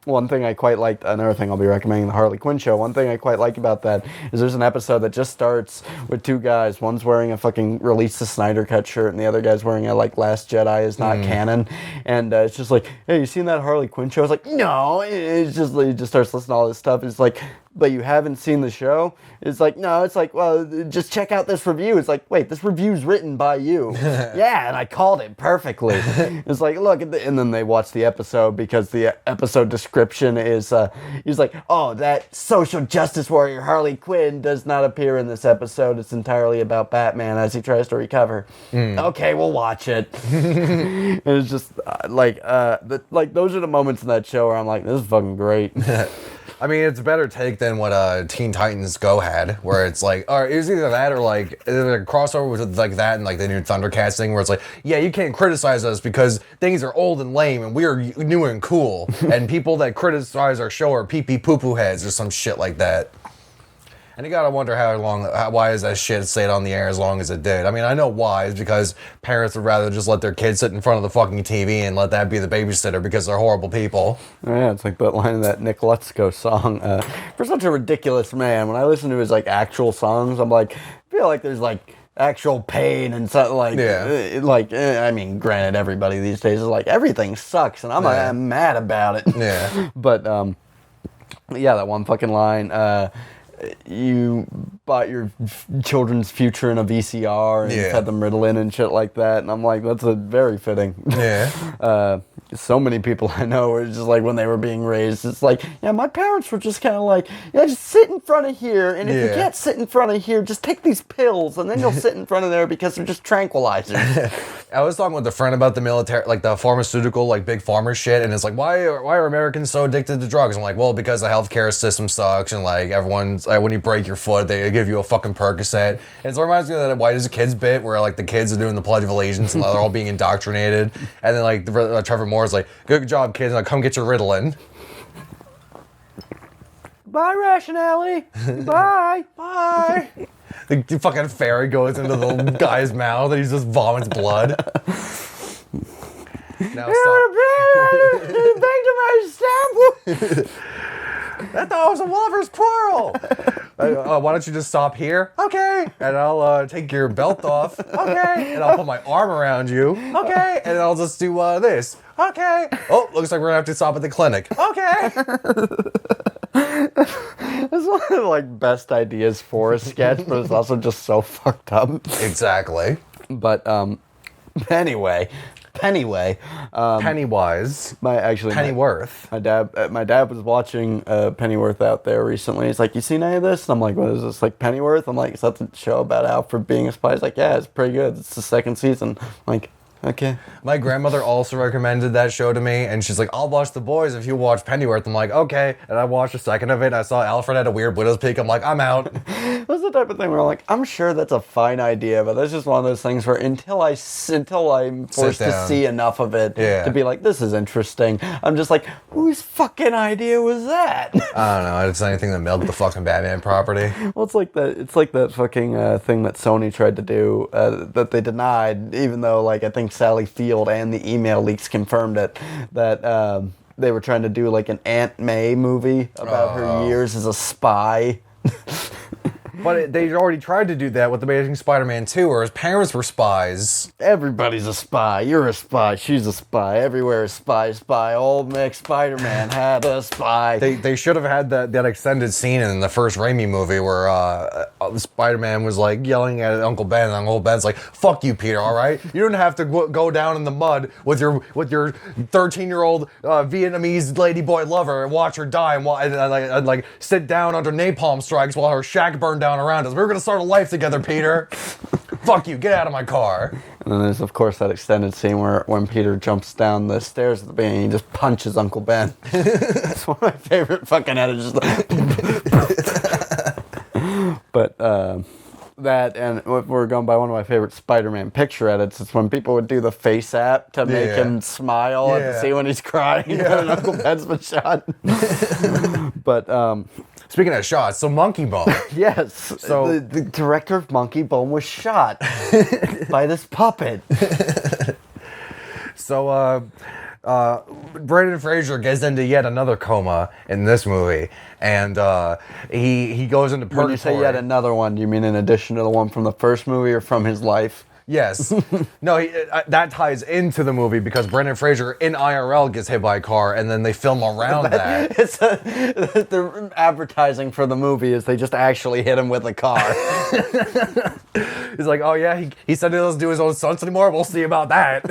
one thing I quite liked. Another thing I'll be recommending, the Harley Quinn show. One thing I quite like about that is there's an episode that just starts with 2 guys. One's wearing a fucking Release the Snyder Cut shirt, and the other guy's wearing a, like, Last Jedi is not canon. And it's just like, hey, you seen that Harley Quinn show? I was like, no. It's just, he just starts listening to all this stuff. It's like, but you haven't seen the show? It's like, no. It's like, well, just check out this review. It's like, wait, this review's written by you. Yeah, and I called it perfectly. It's like, look at and then they watch the episode, because the episode description is, he's like, oh, that social justice warrior Harley Quinn does not appear in this episode. It's entirely about Batman as he tries to recover. Okay, we'll watch it. And it's just like those are the moments in that show where I'm like, this is fucking great. I mean, it's a better take than what Teen Titans Go had, where it's like, or it was either that or like a crossover with like that and like the new Thundercats thing, where it's like, yeah, you can't criticize us because things are old and lame and we're new and cool, and people that criticize our show are pee-pee poo-poo heads or some shit like that. And you gotta wonder why is that shit stayed on the air as long as it did. I mean, I know why. It's because parents would rather just let their kids sit in front of the fucking TV and let that be the babysitter, because they're horrible people. Yeah, it's like that line of that Nick Lutzko song. For such a ridiculous man, when I listen to his, like, actual songs, I'm like, I feel like there's, like, actual pain and something like, I mean, granted, everybody these days is like, everything sucks, and I'm mad about it. Yeah. But, yeah, that one fucking line, you bought your children's future in a VCR and had them Ritalin and shit like that, and I'm like, that's a very fitting. Yeah. So many people I know are just like, when they were being raised, it's like, yeah, my parents were just kind of like, yeah, just sit in front of here, and if you can't sit in front of here, just take these pills, and then you'll sit in front of there, because they're just tranquilizers. I was talking with a friend about the military, like the pharmaceutical, like big pharma shit, and it's like, why are Americans so addicted to drugs? I'm like, well, because the healthcare system sucks, and like everyone's like, when you break your foot, they give you a fucking Percocet. And so it reminds me of that White as a Kid's bit, where like the kids are doing the Pledge of Allegiance and they're all being indoctrinated, and then like Trevor Moore's like, good job, kids, now come get your Ritalin. Bye, rationality. Bye. Bye. The fucking fairy goes into the guy's mouth and he just vomits blood. Now stop. Back to my stamp. That dog was a lover's quarrel. Why don't you just stop here? Okay. And I'll take your belt off. Okay. And I'll put my arm around you. Okay. And I'll just do this. Okay. Oh, looks like we're gonna have to stop at the clinic. Okay. It's one of the like best ideas for a sketch, but it's also just so fucked up. Exactly. But anyway, Pennywise. Pennyworth. My dad was watching Pennyworth out there recently. He's like, "You seen any of this?" And I'm like, "What is this? Like Pennyworth?" I'm like, "Is that the show about Alfred being a spy?" He's like, "Yeah, it's pretty good. It's the second season." I'm like, okay. My grandmother also recommended that show to me, and she's like, "I'll watch The Boys if you watch Pennyworth." I'm like, "Okay." And I watched a second of it. I saw Alfred had a weird widow's peak. I'm like, "I'm out." That's the type of thing where I'm like, I'm sure that's a fine idea, but that's just one of those things where until I'm forced to see enough of it to be like, this is interesting, I'm just like, whose fucking idea was that? I don't know. It's anything that milked the fucking Batman property. Well, it's like that fucking thing that Sony tried to do that they denied, even though like I think Sally Field and the email leaks confirmed it, that they were trying to do like an Aunt May movie about her years as a spy. But they already tried to do that with Amazing Spider-Man 2, where his parents were spies. Everybody's a spy. You're a spy. She's a spy. Everywhere is spy. Old Mick Spider-Man had a spy. They should have had that extended scene in the first Raimi movie where Spider-Man was like yelling at Uncle Ben, and Uncle Ben's like, "Fuck you, Peter, all right? You don't have to go down in the mud with your 13-year-old Vietnamese ladyboy lover and watch her die and like sit down under napalm strikes while her shack burned down around us. We're gonna start a life together, Peter. Fuck you, get out of my car." And then there's of course that extended scene where when Peter jumps down the stairs at the beginning, he just punches Uncle Ben. It's one of my favorite fucking edits. But that, and if we're going by one of my favorite Spider-Man picture edits, it's when people would do the face app to make him smile and to see when he's crying and Uncle Ben's been shot. But speaking of shots, so Monkeybone. Yes. So the director of Monkeybone was shot by this puppet. So Brendan Fraser gets into yet another coma in this movie, and he goes into purgatory. When you say yet another one, do you mean in addition to the one from the first movie or from his life? Yes. No, that ties into the movie because Brendan Fraser in IRL gets hit by a car, and then they film around that. The advertising for the movie is they just actually hit him with a car. He's like, "Oh yeah, he said he doesn't do his own stunts anymore. We'll see about that."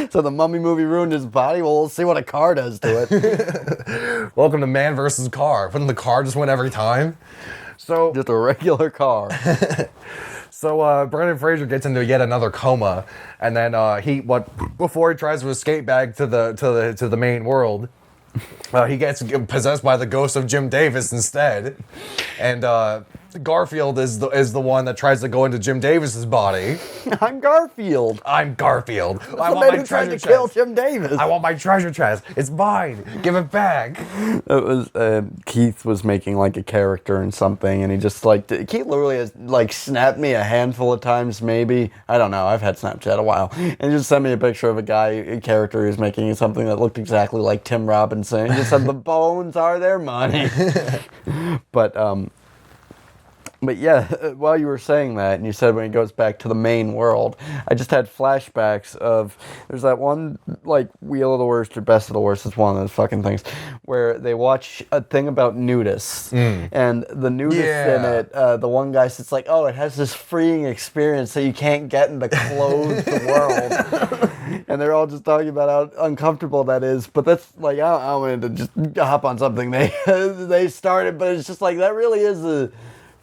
So the Mummy movie ruined his body? Well, we'll see what a car does to it. Welcome to Man vs. Car. Wouldn't the car just win every time? So just a regular car. So Brendan Fraser gets into yet another coma, and then before he tries to escape back to the main world, he gets possessed by the ghost of Jim Davis instead, and Garfield is the one that tries to go into Jim Davis's body. I'm Garfield. I want my treasure chest. Kill Jim Davis. I want my treasure chest. It's mine. Give it back. It was Keith was making like a character in something, and he just like Keith literally has like snapped me a handful of times, maybe. I don't know. I've had Snapchat a while, and he just sent me a picture of a character who's making something that looked exactly like Tim Robinson. He just said the bones are their money. But yeah, while you were saying that, and you said when he goes back to the main world, I just had flashbacks of, there's that one, like, Wheel of the Worst or Best of the Worst, it's one of those fucking things, where they watch a thing about nudists, and the nudists in it, the one guy says, like, oh, it has this freeing experience that you can't get in the closed world. And they're all just talking about how uncomfortable that is, but that's, like, I wanted to just hop on something they started, but it's just like, that really is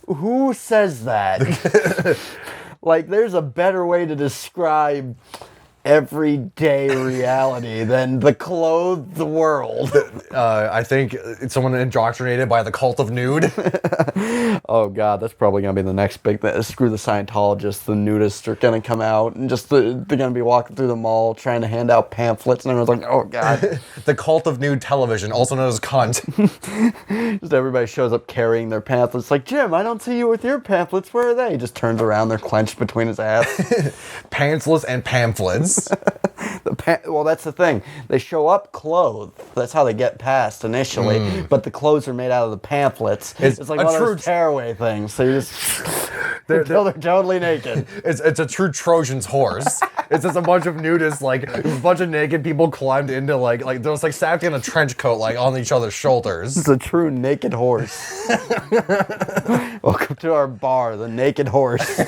who says that? Like, there's a better way to describe everyday reality than the clothed world. I think it's someone indoctrinated by the cult of nude. Oh god, that's probably gonna be the next big thing. Screw the Scientologists, the nudists are gonna come out and just they're gonna be walking through the mall trying to hand out pamphlets, and everyone's like, oh god. The cult of nude television, also known as cunt. Just everybody shows up carrying their pamphlets. Like, Jim, I don't see you with your pamphlets. Where are they? He just turns around, they're clenched between his ass. Pantsless and pamphlets. Well, that's the thing. They show up clothed. That's how they get past initially. But the clothes are made out of the pamphlets. It's like one of those tearaway things. So you just until they're totally naked. It's a true Trojan's horse. It's just a bunch of nudists, like a bunch of naked people climbed into like they're just like stacked in a trench coat, like on each other's shoulders. It's a true naked horse. Welcome to our bar, the Naked Horse.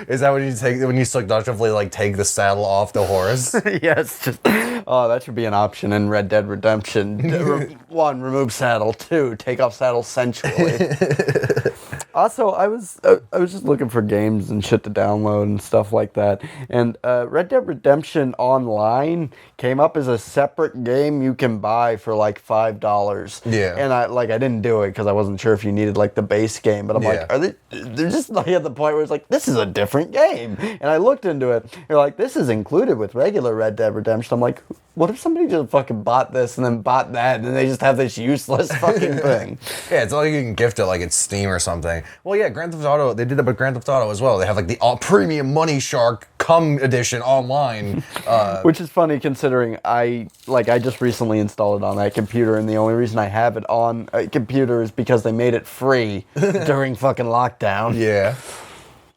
Is that when you seductively like take the saddle off the horse? Yes, just that should be an option in Red Dead Redemption. 1, remove saddle. 2, take off saddle sensually. Also, I was just looking for games and shit to download and stuff like that, and Red Dead Redemption Online came up as a separate game you can buy for like $5. Yeah. And I didn't do it because I wasn't sure if you needed like the base game, but I'm like, they're just like at the point where it's like, this is a different game. And I looked into it. They're like, this is included with regular Red Dead Redemption. I'm like, what if somebody just fucking bought this and then bought that and they just have this useless fucking thing? Yeah, it's not like you can gift it like it's Steam or something. Well, yeah, Grand Theft Auto, they did that with Grand Theft Auto as well. They have like the premium Money Shark Cum edition online. Which is funny considering I just recently installed it on that computer, and the only reason I have it on a computer is because they made it free during fucking lockdown. Yeah.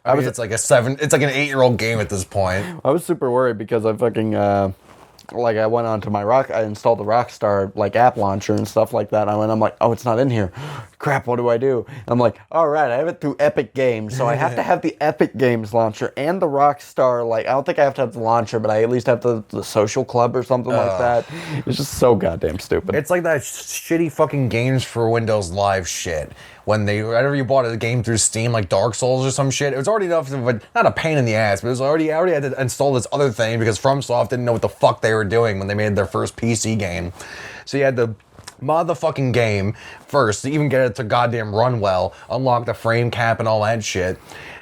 I mean, it's like an 8-year-old game at this point. I was super worried because I fucking I went onto my I installed the Rockstar like app launcher and stuff like that. I'm like, oh, it's not in here. Crap, what do I do? I'm like, all right, I have it through Epic Games, so I have to have the Epic Games launcher and the Rockstar. Like, I don't think I have to have the launcher, but I at least have the Social Club or something like that. It's just so goddamn stupid. It's like that shitty fucking games for Windows Live shit. Whenever you bought a game through Steam, like Dark Souls or some shit, it was already enough of not a pain in the ass, but I already had to install this other thing because FromSoft didn't know what the fuck they were doing when they made their first PC game. So you had to mod the fucking game first to even get it to goddamn run well, unlock the frame cap and all that shit,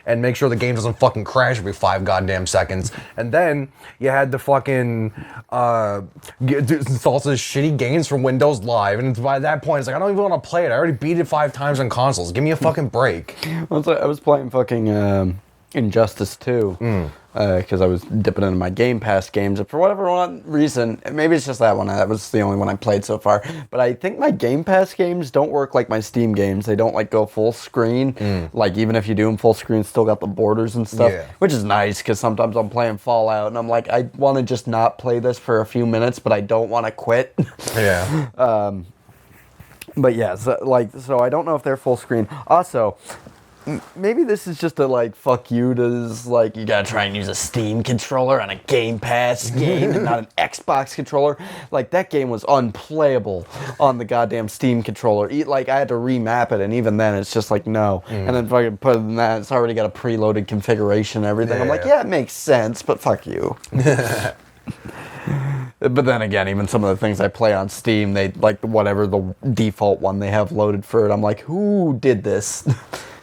and make sure the game doesn't fucking crash every 5 goddamn seconds. And then you had to fucking install some shitty games from Windows Live. And by that point, it's like, I don't even want to play it. I already beat it 5 times on consoles. Give me a fucking break. I was playing fucking Injustice 2 because I was dipping into my Game Pass games, and for whatever reason, maybe it's just that one. That was the only one I played so far. But I think my Game Pass games don't work like my Steam games. They don't like go full screen. Like even if you do them full screen, it's still got the borders and stuff, which is nice because sometimes I'm playing Fallout and I'm like, I want to just not play this for a few minutes, but I don't want to quit. Yeah. But yeah, so I don't know if they're full screen. Also, maybe this is just a like fuck you to like you gotta try and use a Steam controller on a Game Pass game and not an Xbox controller. Like that game was unplayable on the goddamn Steam controller. Like I had to remap it, and even then it's just like no. And then fucking put it in that, it's already got a preloaded configuration and everything. Yeah. I'm like, yeah, it makes sense, but fuck you. But then again, even some of the things I play on Steam, they like whatever the default one they have loaded for it. I'm like, who did this?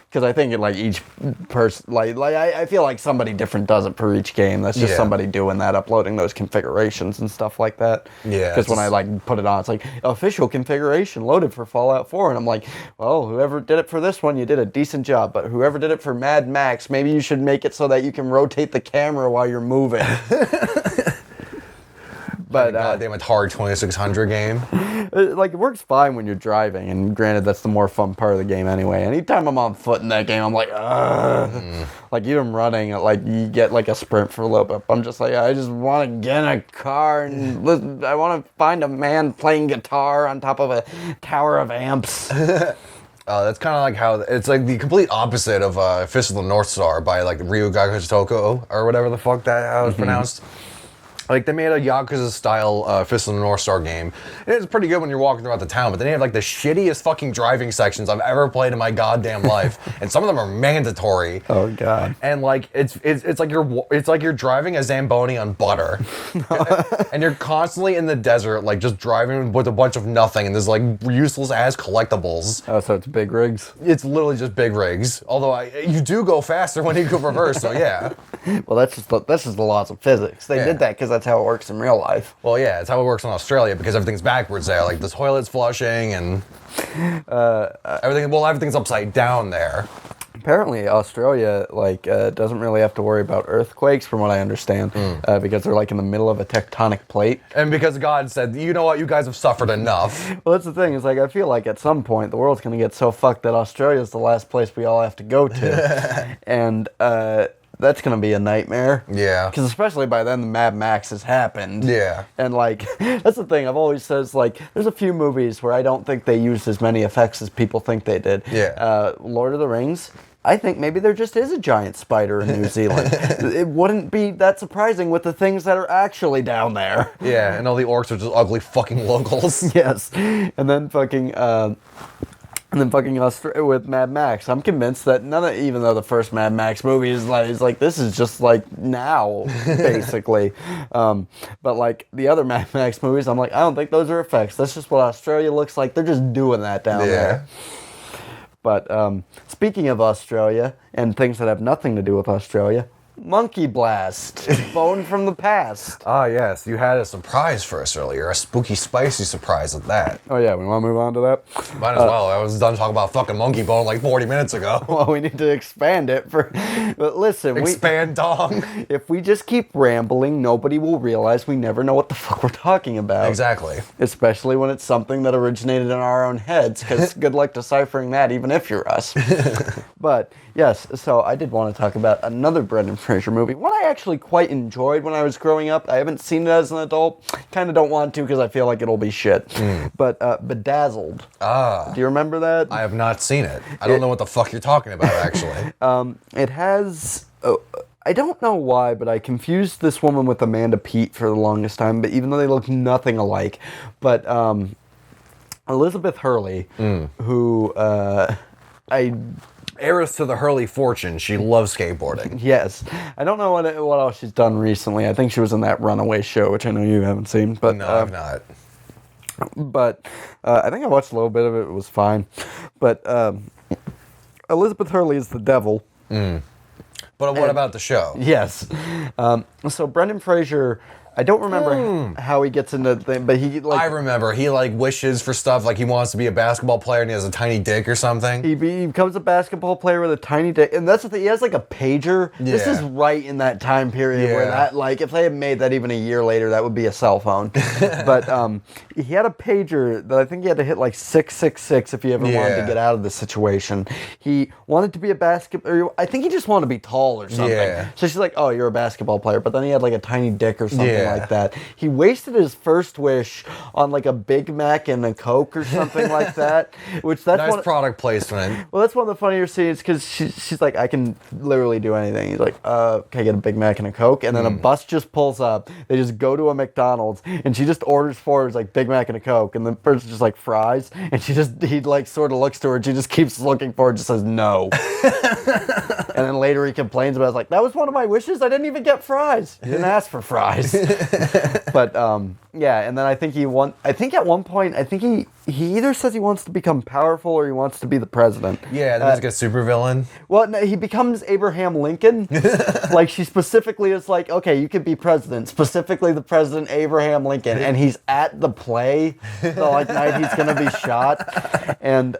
Because I think like each person, I feel like somebody different does it for each game. That's just somebody doing that, uploading those configurations and stuff like that. Yeah. Because when I like put it on, it's like official configuration loaded for Fallout 4, and I'm like, well, whoever did it for this one, you did a decent job. But whoever did it for Mad Max, maybe you should make it so that you can rotate the camera while you're moving. But goddamn Atari 2600 game. Like it works fine when you're driving, and granted that's the more fun part of the game anyway. Anytime I'm on foot in that game, I'm like, ugh. Like even running, like you get like a sprint for a little bit. I'm just like, I just want to get in a car and listen. I want to find a man playing guitar on top of a tower of amps. That's kind of like how it's like the complete opposite of Fist of the North Star by like Ryuga Kajitoko or whatever the fuck that was pronounced. Like, they made a Yakuza-style Fist of the North Star game. It's pretty good when you're walking throughout the town, but then they have, like, the shittiest fucking driving sections I've ever played in my goddamn life. And some of them are mandatory. Oh, God. And, like, it's like you're driving a Zamboni on butter. And you're constantly in the desert, like, just driving with a bunch of nothing, and there's, like, useless-ass collectibles. Oh, so it's big rigs? It's literally just big rigs. Although, you do go faster when you go reverse, so yeah. Well, that's just the laws of physics. They did that because that's how it works in real life. Well, yeah, that's how it works in Australia because everything's backwards there. Like the toilet's flushing and everything's upside down there. Apparently, Australia doesn't really have to worry about earthquakes, from what I understand, because they're like in the middle of a tectonic plate. And because God said, you know what, you guys have suffered enough. Well, that's the thing. Is like I feel like at some point the world's gonna get so fucked that Australia's the last place we all have to go to, and that's gonna be a nightmare. Yeah. Because especially by then, the Mad Max has happened. Yeah. And like, that's the thing. I've always says like, there's a few movies where I don't think they used as many effects as people think they did. Yeah. Lord of the Rings. I think maybe there just is a giant spider in New Zealand. It wouldn't be that surprising with the things that are actually down there. Yeah, and all the orcs are just ugly fucking locals. Yes. And then fucking with Mad Max. I'm convinced that even though the first Mad Max movie is like this is just like now, basically. But like the other Mad Max movies, I'm like, I don't think those are effects. That's just what Australia looks like. They're just doing that down there. But speaking of Australia and things that have nothing to do with Australia, Monkeyblast, Bone from the Past. Ah, yes, you had a surprise for us earlier, a spooky, spicy surprise at that. Oh yeah, we want to move on to that? Might as well. I was done talking about fucking Monkeybone like 40 minutes ago. Well, we need to expand it but listen, Expand, dong. if we just keep rambling, nobody will realize we never know what the fuck we're talking about. Exactly. Especially when it's something that originated in our own heads, because good luck deciphering that even if you're us. But yes, so I did want to talk about another Brendan Fraser movie, one I actually quite enjoyed when I was growing up. I haven't seen it as an adult. Kind of don't want to because I feel like it'll be shit. But Bedazzled. Ah. Do you remember that? I have not seen it. I don't know what the fuck you're talking about, actually. It has... I don't know why, but I confused this woman with Amanda Peet for the longest time, but even though they look nothing alike. But Elizabeth Hurley, who Heiress to the Hurley fortune. She loves skateboarding. Yes. I don't know what else she's done recently. I think she was in that Runaway show, which I know you haven't seen. But No, I've not. But I think I watched a little bit of it. It was fine. But Elizabeth Hurley is the devil. But what about the show? Yes. So Brendan Fraser... I don't remember how he gets into the thing, but he like... I remember. He like wishes for stuff, like he wants to be a basketball player and he has a tiny dick or something. He becomes a basketball player with a tiny dick, and that's the thing. He has like a pager. Yeah. This is right in that time period where that, like, if they had made that even a year later, that would be a cell phone. But he had a pager that I think he had to hit like 666 if he ever wanted to get out of the situation. He wanted to be a basketball. I think he just wanted to be tall or something. Yeah. So she's like, "Oh, you're a basketball player," but then he had like a tiny dick or something like that. He wasted his first wish on like a Big Mac and a Coke or something like that. Which that's nice product placement. Well, that's one of the funnier scenes because she's like, I can literally do anything. He's like, can I get a Big Mac and a Coke? And then a bus just pulls up. They just go to a McDonald's and she just orders for her like Big Mac and a Coke. And the person's just like fries. And he like sort of looks to her and she just keeps looking for her and just says no. And then later he complains about it. It's like, that was one of my wishes. I didn't even get fries. You didn't ask for fries. But yeah, and then I think at one point he either says he wants to become powerful or he wants to be the president. Yeah, then he's like a supervillain. Well, no, he becomes Abraham Lincoln. Like she specifically is like, okay, you could be president. Specifically the president Abraham Lincoln, and he's at the play the like night he's gonna be shot, and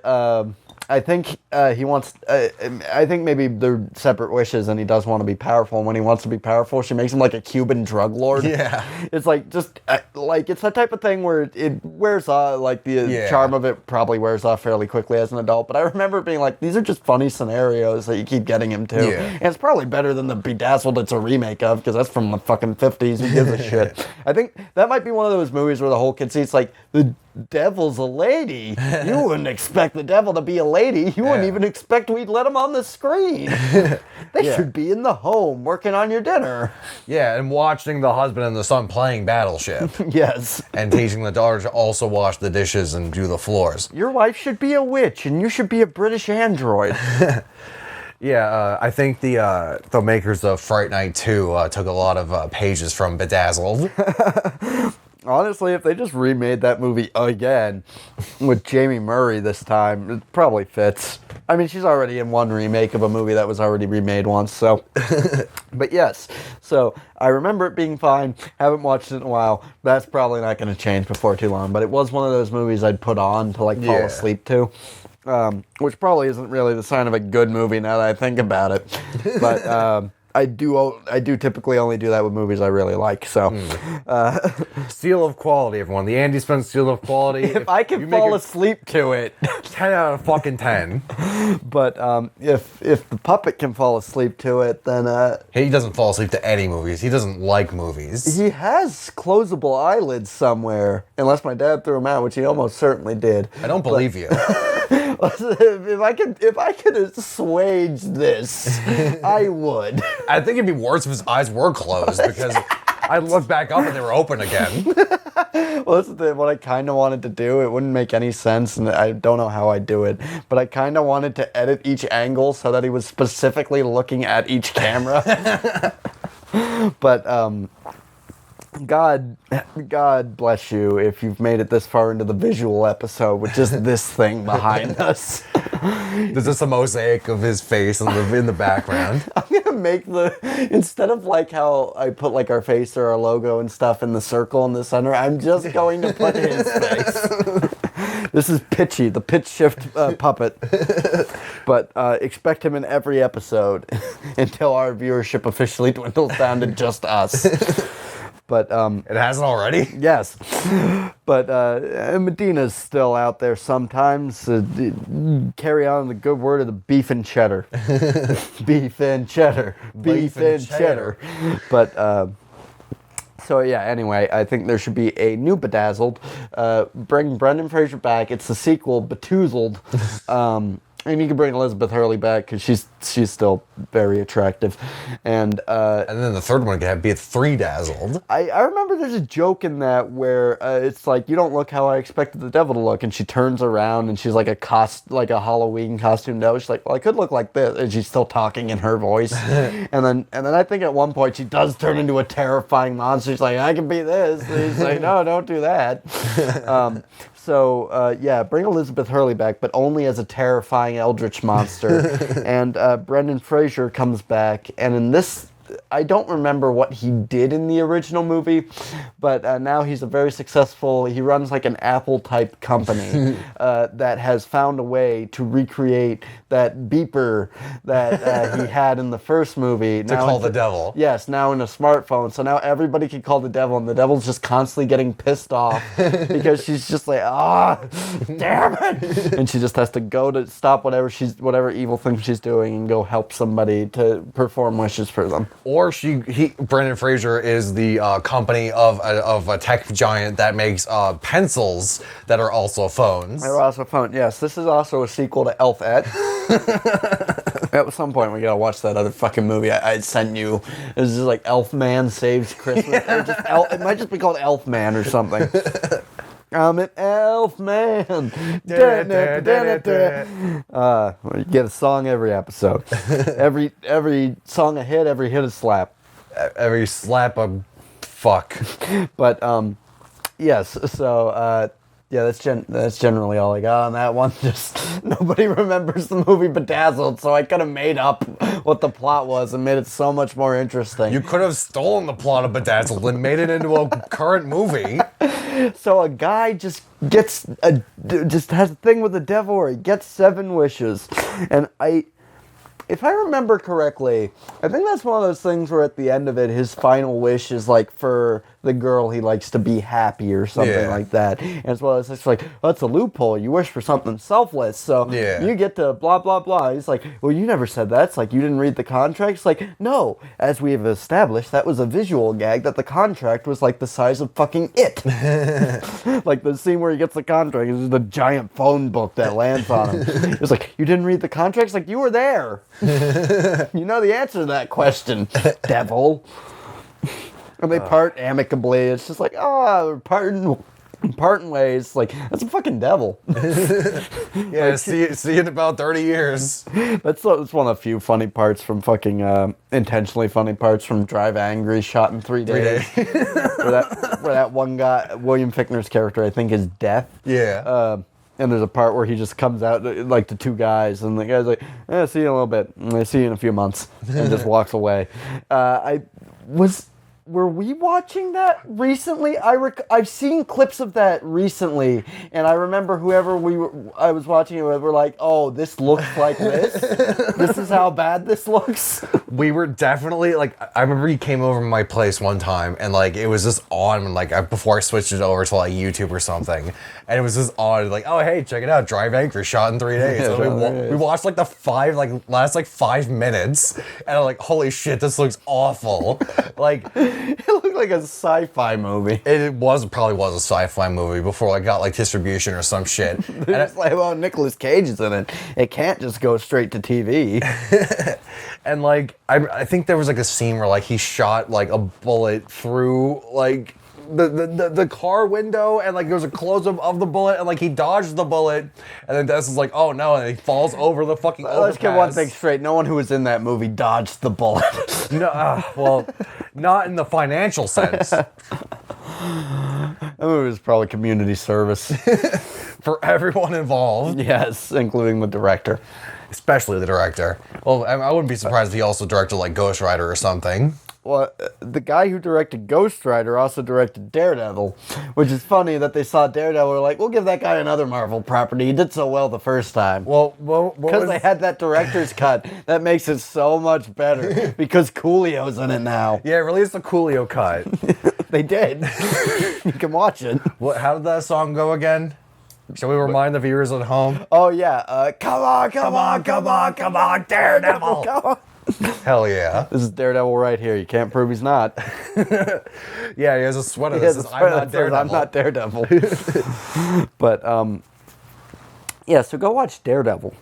I think he wants. I think maybe they're separate wishes, and he does want to be powerful. And when he wants to be powerful, she makes him like a Cuban drug lord. Yeah, it's like just like it's that type of thing where it wears off. Like the charm of it probably wears off fairly quickly as an adult. But I remember being like, these are just funny scenarios that you keep getting him to. Yeah. And it's probably better than the Bedazzled it's a remake of, because that's from the fucking 50s. Who gives a shit? I think that might be one of those movies where the whole kid sees like the devil's a lady. You wouldn't expect the devil to be a lady. You wouldn't even expect we'd let him on the screen. They should be in the home working on your dinner. Yeah, and watching the husband and the son playing Battleship. Yes. And teaching the daughter to also wash the dishes and do the floors. Your wife should be a witch and you should be a British android. Yeah, I think the makers of Fright Night 2 took a lot of pages from Bedazzled. Honestly, if they just remade that movie again with Jamie Murray this time, it probably fits. I mean, she's already in one remake of a movie that was already remade once, so. But yes, so I remember it being fine. Haven't watched it in a while. That's probably not going to change before too long, but it was one of those movies I'd put on to like fall asleep to. Which probably isn't really the sign of a good movie now that I think about it. But I do typically only do that with movies I really like. So, Seal of quality, everyone. The Andy Spence seal of quality. if I can fall asleep to it, 10 out of fucking 10. but if the puppet can fall asleep to it, then He doesn't fall asleep to any movies. He doesn't like movies. he has closable eyelids somewhere, unless my dad threw them out, which he almost certainly did. I don't believe you. If I could assuage this, I would. I think it'd be worse if his eyes were closed because I looked back up and they were open again. Well, that's what I kind of wanted to do. It wouldn't make any sense, and I don't know how I'd do it. But I kind of wanted to edit each angle so that he was specifically looking at each camera. But God bless you if you've made it this far into the visual episode with just this thing behind us. There's just a mosaic of his face in the background. I'm gonna make instead of like how I put like our face or our logo and stuff in the circle in the center, I'm just going to put his face. This is Pitchy, the pitch shift puppet. But expect him in every episode until our viewership officially dwindles down to just us. But It hasn't already? yes, but Medina's still out there sometimes. Carry on the good word of the beef and cheddar. Beef and cheddar. Beef and cheddar. But so yeah, anyway, I think there should be a new Bedazzled. Bring Brendan Fraser back. It's the sequel, Betoozled. And you can bring Elizabeth Hurley back because she's still very attractive, and then the third one could be 3-dazzled. I remember there's a joke in that where it's like, you don't look how I expected the devil to look, and she turns around and she's like a Halloween costume devil. She's like, well, I could look like this, and she's still talking in her voice, and then I think at one point she does turn into a terrifying monster. She's like, I can be this. And he's like, no, don't do that. So, yeah, bring Elizabeth Hurley back, but only as a terrifying eldritch monster. And Brendan Fraser comes back, and in this, I don't remember what he did in the original movie, but now he's a very successful, he runs like an Apple-type company that has found a way to recreate that beeper that he had in the first movie. To call the devil. Yes, now in a smartphone. So now everybody can call the devil, and the devil's just constantly getting pissed off because she's just like, damn it! And she just has to go to stop whatever evil thing she's doing and go help somebody to perform wishes for them. Or Brendan Fraser is the company of a tech giant that makes pencils that are also phones. They're also phones. Yes, this is also a sequel to Elfette. At some point, we gotta watch that other fucking movie I sent you. It's just like Elfman Saves Christmas. Or just it might just be called Elfman or something. I'm an elf man. You get a song every episode. Every song a hit, every hit a slap. Every slap a fuck. But yes, so yeah, that's generally all I got on that one. Just nobody remembers the movie Bedazzled, so I could have made up what the plot was and made it so much more interesting. You could have stolen the plot of Bedazzled and made it into a current movie. So a guy just has a thing with the devil where he gets 7 wishes, and if I remember correctly, I think that's one of those things where at the end of it, his final wish is like for the girl he likes to be happy or something like that. And as well as it's like, that's a loophole. You wish for something selfless, so you get to blah, blah, blah. He's like, well, you never said that. It's like, you didn't read the contract? It's like, no. As we have established, that was a visual gag that the contract was like the size of fucking It. Like the scene where he gets the contract is the giant phone book that lands on him. It's like, you didn't read the contract? It's like, you were there. You know the answer to that question, devil. And they part amicably. It's just like, parting ways. Like, that's a fucking devil. Yeah, like, see you in about 30 years. That's one of the few funny parts from fucking, intentionally funny parts from Drive Angry, shot in 3 days. where that one guy, William Fichtner's character, I think, is death. Yeah. And there's a part where he just comes out, like, to 2 guys, and the guy's like, see you in a little bit. I see you in a few months. And just walks away. were we watching that recently? I've seen clips of that recently, and I remember whoever I was watching it with were like, "Oh, this looks like this. This is how bad this looks." We were definitely like, I remember he came over to my place one time, and like it was just on when before I switched it over to like YouTube or something, and it was just on like, oh hey, check it out, Drive Anchor shot in 3 days. Yeah, And we watched like the last 5 minutes, and I'm like, holy shit, this looks awful. Like It looked like a sci-fi movie. it probably was a sci-fi movie before I got like distribution or some shit. And It's like, well, Nicolas Cage is in it. It can't just go straight to TV. And like I think there was like a scene where like he shot like a bullet through like the car window, and like there was a close-up of the bullet, and like he dodged the bullet, and then Des is like, oh no, and he falls over the fucking overpass. Let's get one thing straight. No one who was in that movie dodged the bullet. No, well, not in the financial sense. That movie was probably community service. For everyone involved. Yes, including the director. Especially the director. Well, I wouldn't be surprised if he also directed like Ghost Rider or something. Well, the guy who directed Ghost Rider also directed Daredevil, which is funny that they saw Daredevil and were like, we'll give that guy another Marvel property. He did so well the first time. Well, because they had that director's cut, that makes it so much better. Because Coolio's in it now. Yeah, release the Coolio cut. They did. You can watch it. How did that song go again? Shall we remind the viewers at home? Oh, yeah. Come on, Daredevil. Come on. Hell yeah. This is Daredevil right here. You can't prove he's not. Yeah, he has a sweater that says, I'm not Daredevil. I'm not Daredevil. But, yeah, so go watch Daredevil.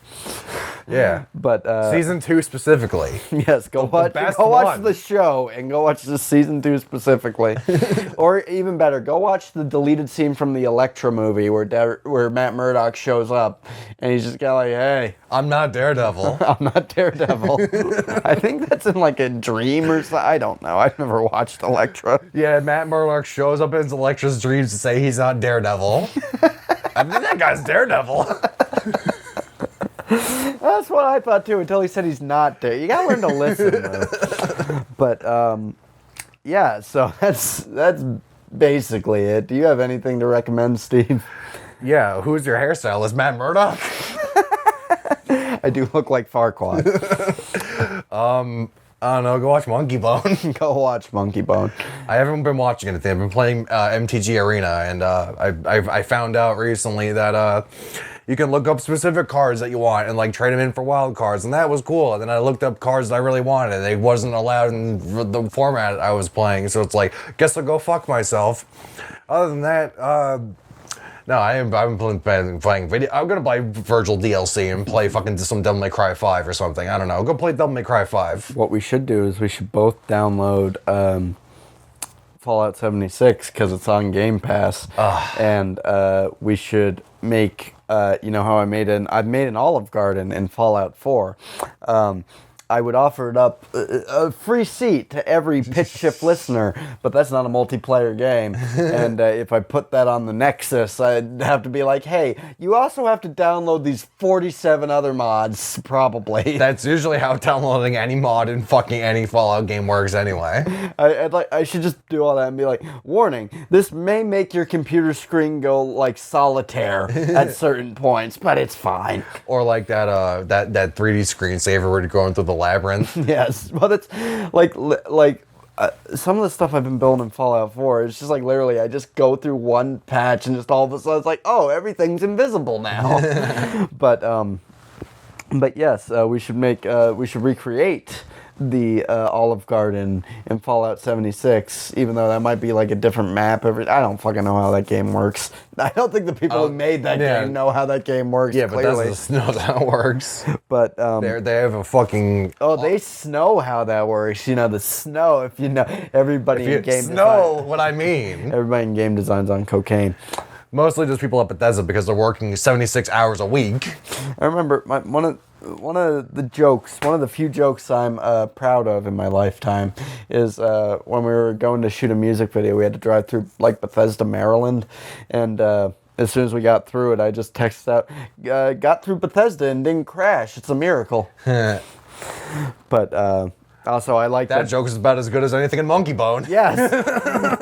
Yeah. But season 2 specifically. Yes, go watch the show and go watch the season 2 specifically. Or even better, go watch the deleted scene from the Elektra movie where Matt Murdock shows up and he's just got like, hey, I'm not Daredevil. I'm not Daredevil. I think that's in like a dream or something. I don't know. I've never watched Elektra. Yeah, Matt Murdock shows up in his Elektra's dreams to say he's not Daredevil. I think that guy's Daredevil. That's what I thought too until he said he's not there. You gotta learn to listen though. But yeah, so that's basically it. Do you have anything to recommend, Steve? Yeah, who's your hairstylist? Matt Murdock? I do look like Farquaad. I don't know, go watch Monkeybone. Go watch Monkeybone. I haven't been watching it. I've been playing MTG Arena, and I found out recently that you can look up specific cards that you want and like trade them in for wild cards, and that was cool. And then I looked up cards that I really wanted, and they wasn't allowed in the format I was playing, so it's like, guess I'll go fuck myself. Other ton that, no, I haven't been playing video. I'm gonna buy Virgil DLC and play fucking some Devil May Cry 5 or something. I don't know. Go play Devil May Cry 5. What we should do is we should both download Fallout 76 because it's on Game Pass, and we should make. You know how I've made an Olive Garden in Fallout 4. I would offer it up a free seat to every Pitch Shift listener, but that's not a multiplayer game. And if I put that on the Nexus, I'd have to be like, hey, you also have to download these 47 other mods, probably. That's usually how downloading any mod in fucking any Fallout game works anyway. I should just do all that and be like, warning, this may make your computer screen go like solitaire at certain points, but it's fine. Or like that 3D screensaver where you're going through the labyrinth. Yes, but it's like some of the stuff I've been building in Fallout 4, it's just like literally I just go through one patch and just all of a sudden it's like, oh, everything's invisible now. But yes, we should recreate the Olive Garden in Fallout 76, even though that might be like a different map. I don't fucking know how that game works. I don't think the people who made that game know how that game works. Yeah, clearly. but that's not how it works. But they have a fucking. Oh, they know how that works. You know the snow. If you know everybody in game design. What I mean. Everybody in game design's on cocaine. Mostly just people at Bethesda because they're working 76 hours a week. I remember one of the few jokes I'm proud of in my lifetime is when we were going to shoot a music video, we had to drive through like Bethesda, Maryland, and as soon as we got through it, I just texted out, got through Bethesda and didn't crash. It's a miracle. But Also, I like That joke is about as good as anything in Monkeybone. Yes,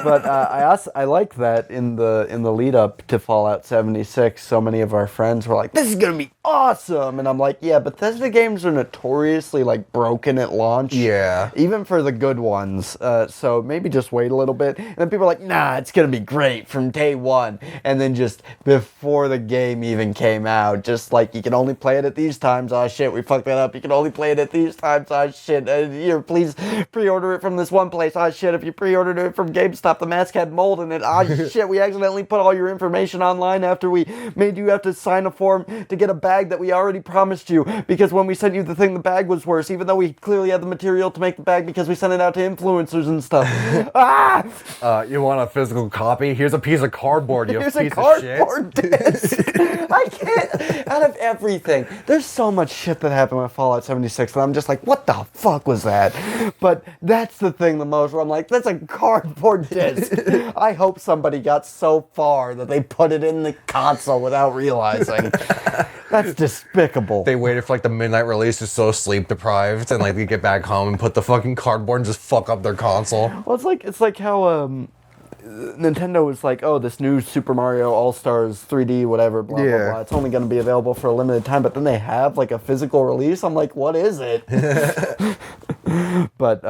but I like that in the lead up to Fallout 76, so many of our friends were like, "This is gonna be awesome," and I'm like, "Yeah, Bethesda games are notoriously like broken at launch, Yeah. even for the good ones. So maybe just wait a little bit." And then people are like, "Nah, it's gonna be great from day one," and then just before the game even came out, just like you can only play it at these times. Oh shit, we fucked that up. You can only play it at these times. Oh shit, here, please pre-order it from this one place. Oh shit, if you pre-ordered it from GameStop, the mask had mold in it. Oh shit, we accidentally put all your information online after we made you have to sign a form to get a bag that we already promised you, because when we sent you the thing, the bag was worse, even though we clearly had the material to make the bag because we sent it out to influencers and stuff. You want a physical copy? Here's a piece of cardboard, you Here's piece a of shit. cardboard disc. I can't. Out of everything, there's so much shit that happened with Fallout 76 that I'm just like, what the fuck was that? But that's the thing the most where I'm like, that's a cardboard disc. I hope somebody got so far that they put it in the console without realizing. That's despicable. They waited for like the midnight release, just so sleep deprived, and like they get back home and put the fucking cardboard and just fuck up their console. Well, it's like how Nintendo was like, oh, this new Super Mario All-Stars 3D, whatever, blah, blah, blah. It's only going to be available for a limited time, but then they have like a physical release. I'm like, what is it? But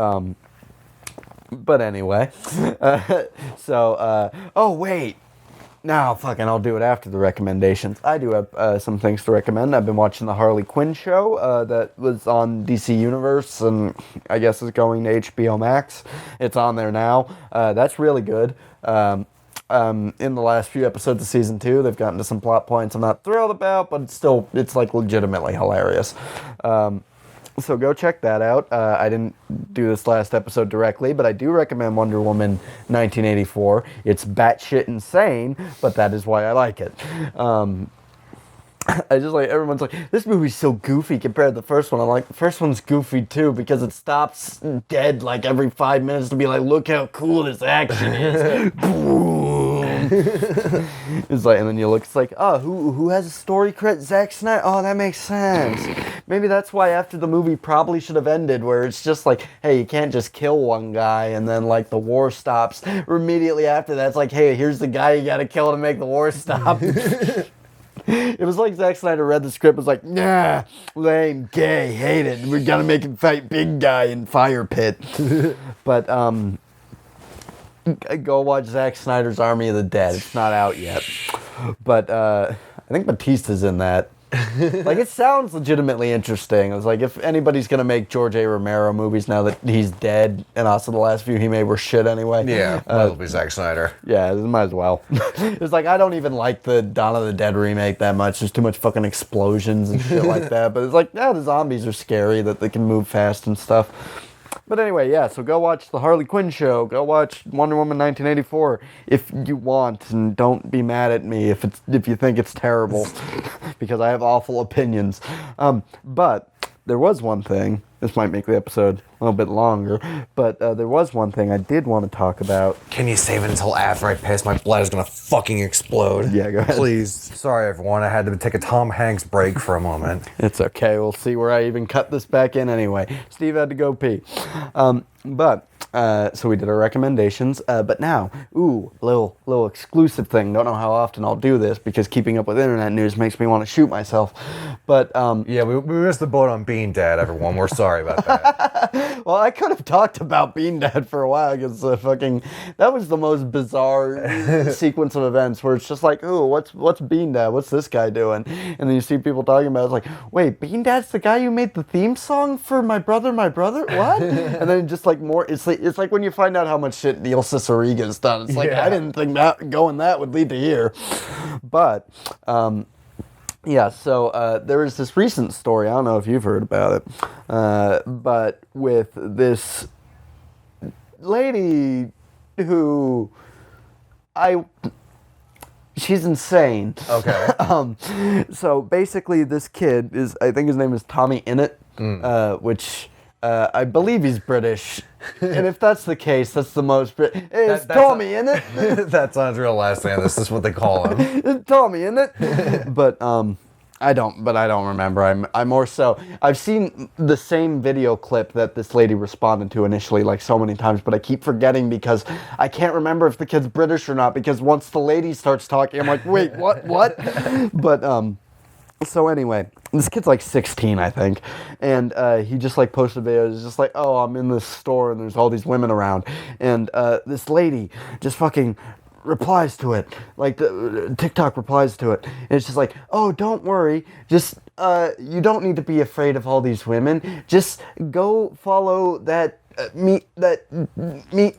anyway. Oh, wait. No, fucking, I'll do it after the recommendations. I do have some things to recommend. I've been watching the Harley Quinn show that was on DC Universe and I guess is going to HBO Max. It's on there now. That's really good. In the last few episodes of season 2, they've gotten to some plot points I'm not thrilled about, but it's like legitimately hilarious. So go check that out. I didn't do this last episode directly, but I do recommend Wonder Woman 1984. It's batshit insane, but that is why I like it. I just like, everyone's like, this movie's so goofy compared to the first one. I'm like, the first one's goofy too, because it stops dead like every 5 minutes to be like, look how cool this action is. Boom. It's like, and then you look, it's like, oh, who has a story credit? Zack Snyder? Oh, that makes sense. Maybe that's why after the movie probably should have ended, where it's just like, hey, you can't just kill one guy and then like the war stops. Immediately after that, it's like, hey, here's the guy you gotta kill to make the war stop. It was like Zack Snyder read the script, was like, nah, lame, gay, hate it. We're gonna make him fight big guy in fire pit. But go watch Zack Snyder's Army of the Dead. It's not out yet. But I think Batista's in that. Like, it sounds legitimately interesting. I was like, if anybody's gonna make George A. Romero movies now that he's dead, and also the last few he made were shit anyway. Yeah, might as well be Zack Snyder. Yeah, might as well. It's like, I don't even like the Dawn of the Dead remake that much. There's too much fucking explosions and shit like that. But it's like, yeah, the zombies are scary, that they can move fast and stuff. But anyway, yeah, so go watch the Harley Quinn show. Go watch Wonder Woman 1984 if you want, and don't be mad at me if you think it's terrible, because I have awful opinions. But there was one thing. This might make the episode a little bit longer, but there was one thing I did want to talk about. Can you save it until after I piss? My blood is gonna fucking explode. Yeah, go ahead. Please. Sorry, everyone. I had to take a Tom Hanks break for a moment. It's okay. We'll see where I even cut this back in anyway. Steve had to go pee. So we did our recommendations, but now, little exclusive thing. Don't know how often I'll do this because keeping up with internet news makes me want to shoot myself. But yeah, we missed the boat on Being Dad, everyone. We're sorry about that. Well, I could have talked about Bean Dad for a while because that was the most bizarre sequence of events where it's just like, ooh, what's Bean Dad? What's this guy doing? And then you see people talking about it, it's like, wait, Bean Dad's the guy who made the theme song for My Brother, what? And then just like more, it's like when you find out how much shit Neil Ciceriga's done. It's like, yeah. I didn't think that going that would lead to here. But yeah, so there was this recent story, I don't know if you've heard about it, but with this lady who she's insane. Okay. So basically this kid I think his name is Tommy Innit, which I believe he's British. And if that's the case, that's the most it's Tommy Innit. That's not his real last name. This is what they call him. It's Tommy Innit. But I don't remember. I'm more so. I've seen the same video clip that this lady responded to initially, like so many times, but I keep forgetting because I can't remember if the kid's British or not. Because once the lady starts talking, I'm like, wait, what? But so anyway, this kid's like 16, I think, and he just like posted videos, just like, oh, I'm in this store and there's all these women around, and this lady just fucking replies to it, like the TikTok replies to it, and it's just like, oh, don't worry, just you don't need to be afraid of all these women, just go follow that meat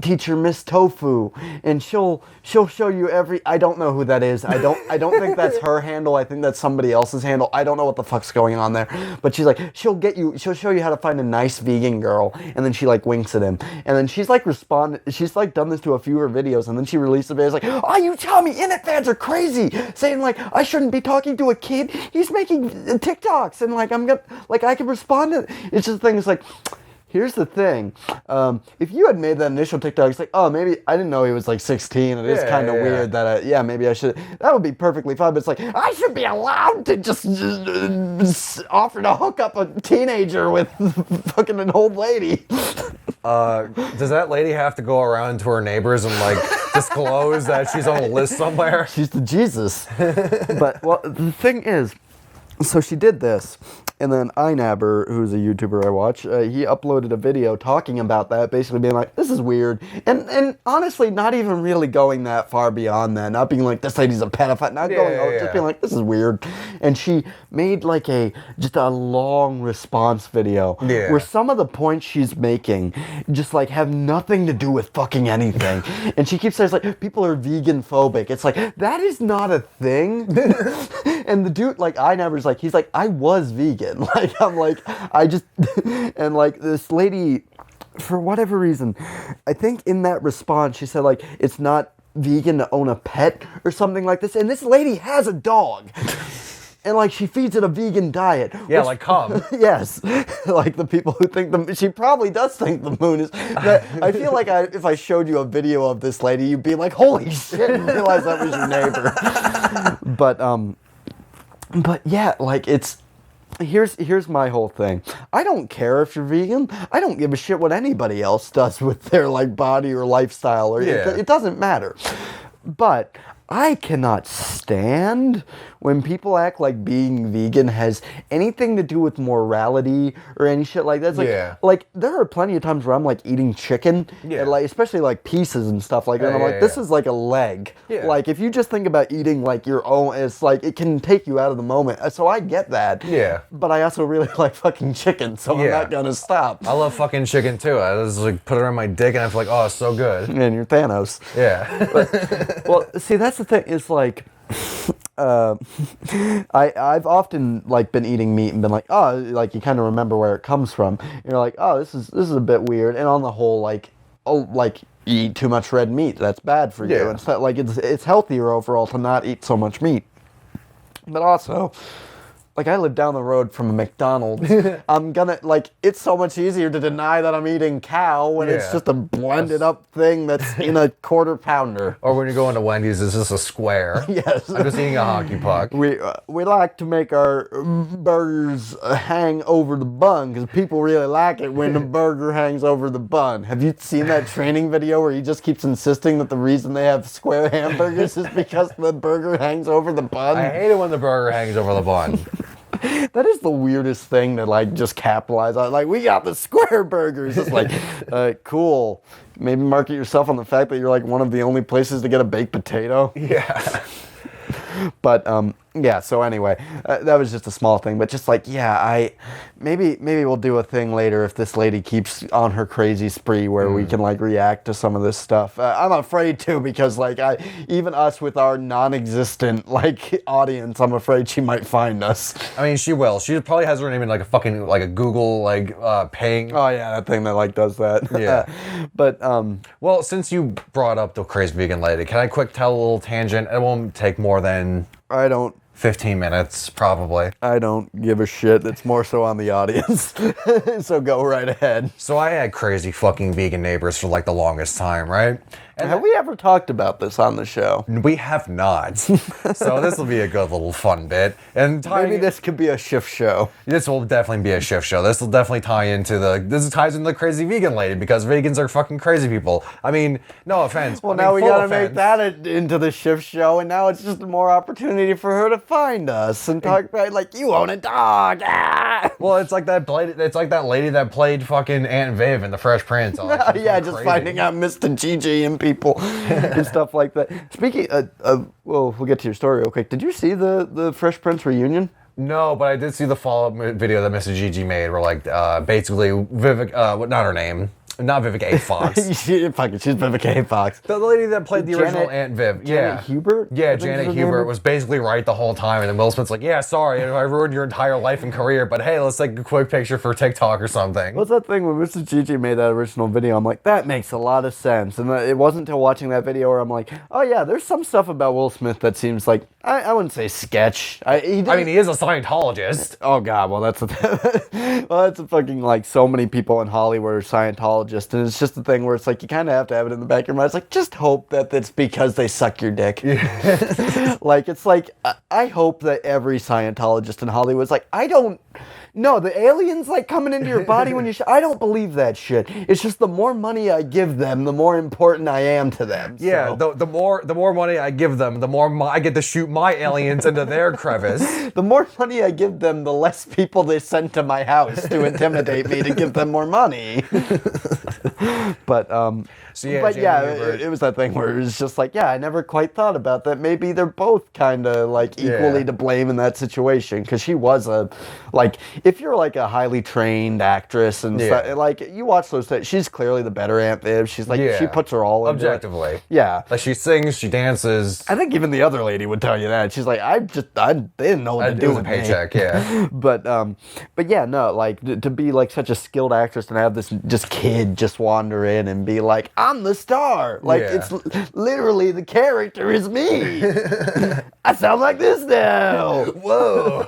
teacher, Miss Tofu, and she'll show you every. I don't know who that is. I don't think that's her handle. I think that's somebody else's handle. I don't know what the fuck's going on there. But she's like, she'll show you how to find a nice vegan girl, and then she like winks at him, and then she's like responded. She's like done this to a few of her videos, and then she released a video. It's like, oh, you tell me, Init fans are crazy, saying like I shouldn't be talking to a kid. He's making TikToks, and like I can respond to. It's just the thing. It's like. Here's the thing. If you had made that initial TikTok, it's like, oh, maybe I didn't know he was like 16. It is kind of weird that, maybe I should. That would be perfectly fine. But it's like, I should be allowed to just offer to hook up a teenager with fucking an old lady. Does that lady have to go around to her neighbors and like disclose that she's on a list somewhere? She's the Jesus. But, well, the thing is, so she did this. And then iNabber, who's a YouTuber I watch, he uploaded a video talking about that, basically being like, this is weird. And honestly, not even really going that far beyond that. Not being like, this lady's a pedophile. Not just being like, this is weird. And she made like just a long response video where some of the points she's making just like have nothing to do with fucking anything. And she keeps saying, like, people are vegan phobic. It's like, that is not a thing. And the dude, like, iNabber's like, he's like, I was vegan. Like, I'm like, I just, and like this lady, for whatever reason, I think in that response, she said like, it's not vegan to own a pet or something like this. And this lady has a dog. And like, she feeds it a vegan diet. Yeah, like cum. Yes. Like the people who think she probably does think the moon is, I feel like if I showed you a video of this lady, you'd be like, holy shit, and realize that was your neighbor. But yeah, like Here's my whole thing. I don't care if you're vegan. I don't give a shit what anybody else does with their like body or lifestyle, or it doesn't matter. But I cannot stand when people act like being vegan has anything to do with morality or any shit like that. It's like there are plenty of times where I'm like eating chicken, and like especially like pieces and stuff like that. And I'm like, this is like a leg. Yeah. Like if you just think about eating like your own, it's like it can take you out of the moment. So I get that. Yeah. But I also really like fucking chicken, so I'm not gonna stop. I love fucking chicken too. I just like put it on my dick and I feel like, oh, it's so good. And you're Thanos. Yeah. But, well, see, that's the thing. Is like. I've often like been eating meat and been like, oh, like you kind of remember where it comes from. You're like, oh, this is a bit weird. And on the whole, like, oh, like you eat too much red meat, that's bad for you. It's not like it's healthier overall to not eat so much meat. But also, like I live down the road from a McDonald's. I'm gonna, like, it's so much easier to deny that I'm eating cow when it's just a blended up thing that's in a quarter pounder. Or when you go into Wendy's, it's just a square. Yes. I'm just eating a hockey puck. We like to make our burgers hang over the bun because people really like it when the burger hangs over the bun. Have you seen that training video where he just keeps insisting that the reason they have square hamburgers is because the burger hangs over the bun? I hate it when the burger hangs over the bun. That is the weirdest thing to like just capitalize on. Like, we got the square burgers. It's like, cool. Maybe market yourself on the fact that you're like one of the only places to get a baked potato. Yeah. But yeah. So anyway, that was just a small thing. But just like, maybe we'll do a thing later if this lady keeps on her crazy spree where we can like react to some of this stuff. I'm afraid to, because like even us with our non-existent like audience, I'm afraid she might find us. I mean, she will. She probably has her name in like a fucking like a Google like ping. Oh yeah, that thing that like does that. Yeah. But well, since you brought up the crazy vegan lady, can I quick tell a little tangent? It won't take more than I don't 15 minutes, probably. I don't give a shit. It's more so on the audience. So go right ahead. So I had crazy fucking vegan neighbors for like the longest time, right? And Have we ever talked about this on the show? we have not. So this will be a good little fun bit. And Maybe this could be a shift show. This will definitely be a shift show. This will definitely tie into this ties into the crazy vegan lady because vegans are fucking crazy people. I mean, no offense. Well, I now mean, we full gotta make offense. that into the shift show, and now it's just more opportunity for her to find us and talk about like, you own a dog. Ah! Well, it's like that lady that played fucking Aunt Viv in The Fresh Prince. Oh, she's Yeah, fucking just crazy. finding out Mr. Gigi and people and stuff like that. Speaking of, well, we'll get to your story real quick. Did you see the Fresh Prince reunion? No, but I did see the follow-up video that Mrs. Gigi made where like basically Vivica, not her name. Not Vivica A. Fox. She's Vivica A. Fox. The lady that played the original Aunt Viv. Janet Hubert? Yeah, I think Janet is her Hubert name. was basically right the whole time. And then Will Smith's like, yeah, sorry, I ruined your entire life and career, but hey, let's take a quick picture for TikTok or something. What's that thing when Mr. Gigi made that original video? I'm like, that makes a lot of sense. And it wasn't until watching that video where I'm like, oh yeah, there's some stuff about Will Smith that seems like, I wouldn't say sketch. I mean, he is a Scientologist. Oh god, well that's a fucking like so many people in Hollywood are Scientologists, and it's just a thing where it's like you kind of have to have it in the back of your mind. It's like just hope that it's because they suck your dick. Like it's like I hope that every Scientologist in Hollywood's like no, the aliens like coming into your body when you I don't believe that shit. It's just the more money I give them, the more important I am to them. Yeah, So. the more money I give them, the more I get to shoot my aliens into their crevice. The more money I give them, the less people they send to my house to intimidate me to give them more money. But So yeah, but Janet yeah, Hubert. it was that thing where it was just like, yeah, I never quite thought about that. Maybe they're both kind of like equally to blame in that situation because she was if you're like a highly trained actress and stuff, like you watch those, she's clearly the better Aunt Viv. She's like she puts her all into objectively. it. Yeah. Like she sings, she dances. I think even the other lady would tell you that. She's like, they didn't know what to do with a with me. paycheck, yeah. But yeah, no, like to be like such a skilled actress and have this just kid just wander in and be like, I'm the star. Like it's literally the character is me. I sound like this now. Whoa.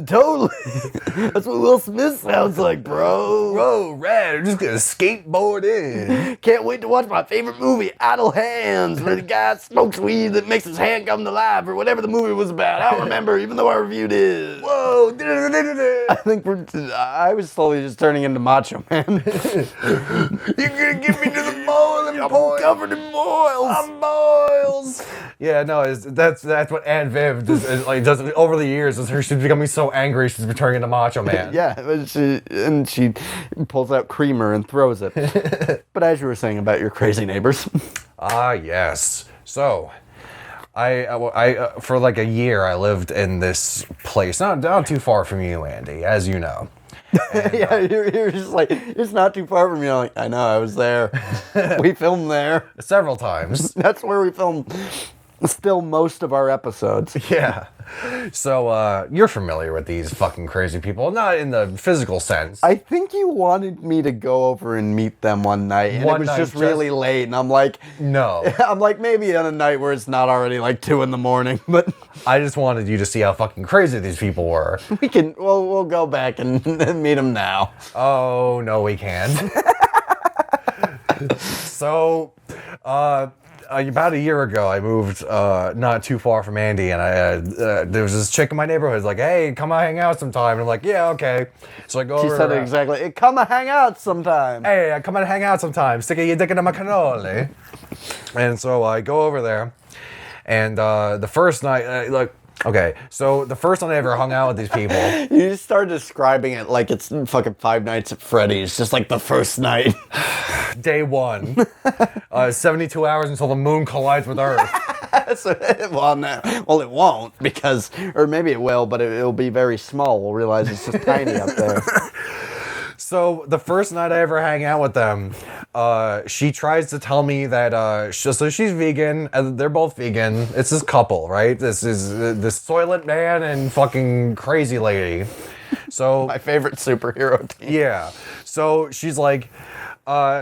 Totally. That's what Will Smith sounds like, bro. Whoa, rad, I'm just gonna skateboard in. Can't wait to watch my favorite movie, Idle Hands, where the guy smokes weed that makes his hand come to life, or whatever the movie was about. I don't remember, even though I reviewed it. Whoa. I think I was slowly just turning into Macho Man. You're gonna get me to the boiling I'm point. covered in boils. I'm boils. Yeah, no, that's what Aunt Viv does over the years. Is her she's becoming so angry she's turning into Macho Man. Yeah, she pulls out creamer and throws it. But as you were saying about your crazy neighbors. Ah, yes. So, I for like a year I lived in this place, not too far from you, Andy, as you know. And, Yeah, you're just like, it's not too far from you. I'm like, I know, I was there. We filmed there. several times. That's where we filmed still most of our episodes. Yeah. So, you're familiar with these fucking crazy people, not in the physical sense. I think you wanted me to go over and meet them one night, and it was just really late, and I'm like, No. I'm like, maybe on a night where it's not already like 2 a.m, but I just wanted you to see how fucking crazy these people were. we'll go back and meet them now. Oh, no, we can't. So, about a year ago, I moved not too far from Andy, and there was this chick in my neighborhood who's like, hey, come out hang out sometime. And I'm like, yeah, okay. So I go She over. said it exactly. Hey, come and hang out sometime. Hey, come out and hang out sometime. Stick your dick in my cannoli. And so I go over there, and the first night, okay, so the first time I ever hung out with these people. You just started describing it like it's fucking Five Nights at Freddy's, just like the first night. Day one. 72 hours until the moon collides with Earth. Well, it won't because, or maybe it will, but it'll be very small. We'll realize it's just tiny up there. So the first night I ever hang out with them, she tries to tell me that so she's vegan, and they're both vegan. It's this couple, right? This is this Soylent Man and fucking crazy lady. So My favorite superhero team. yeah. So she's like,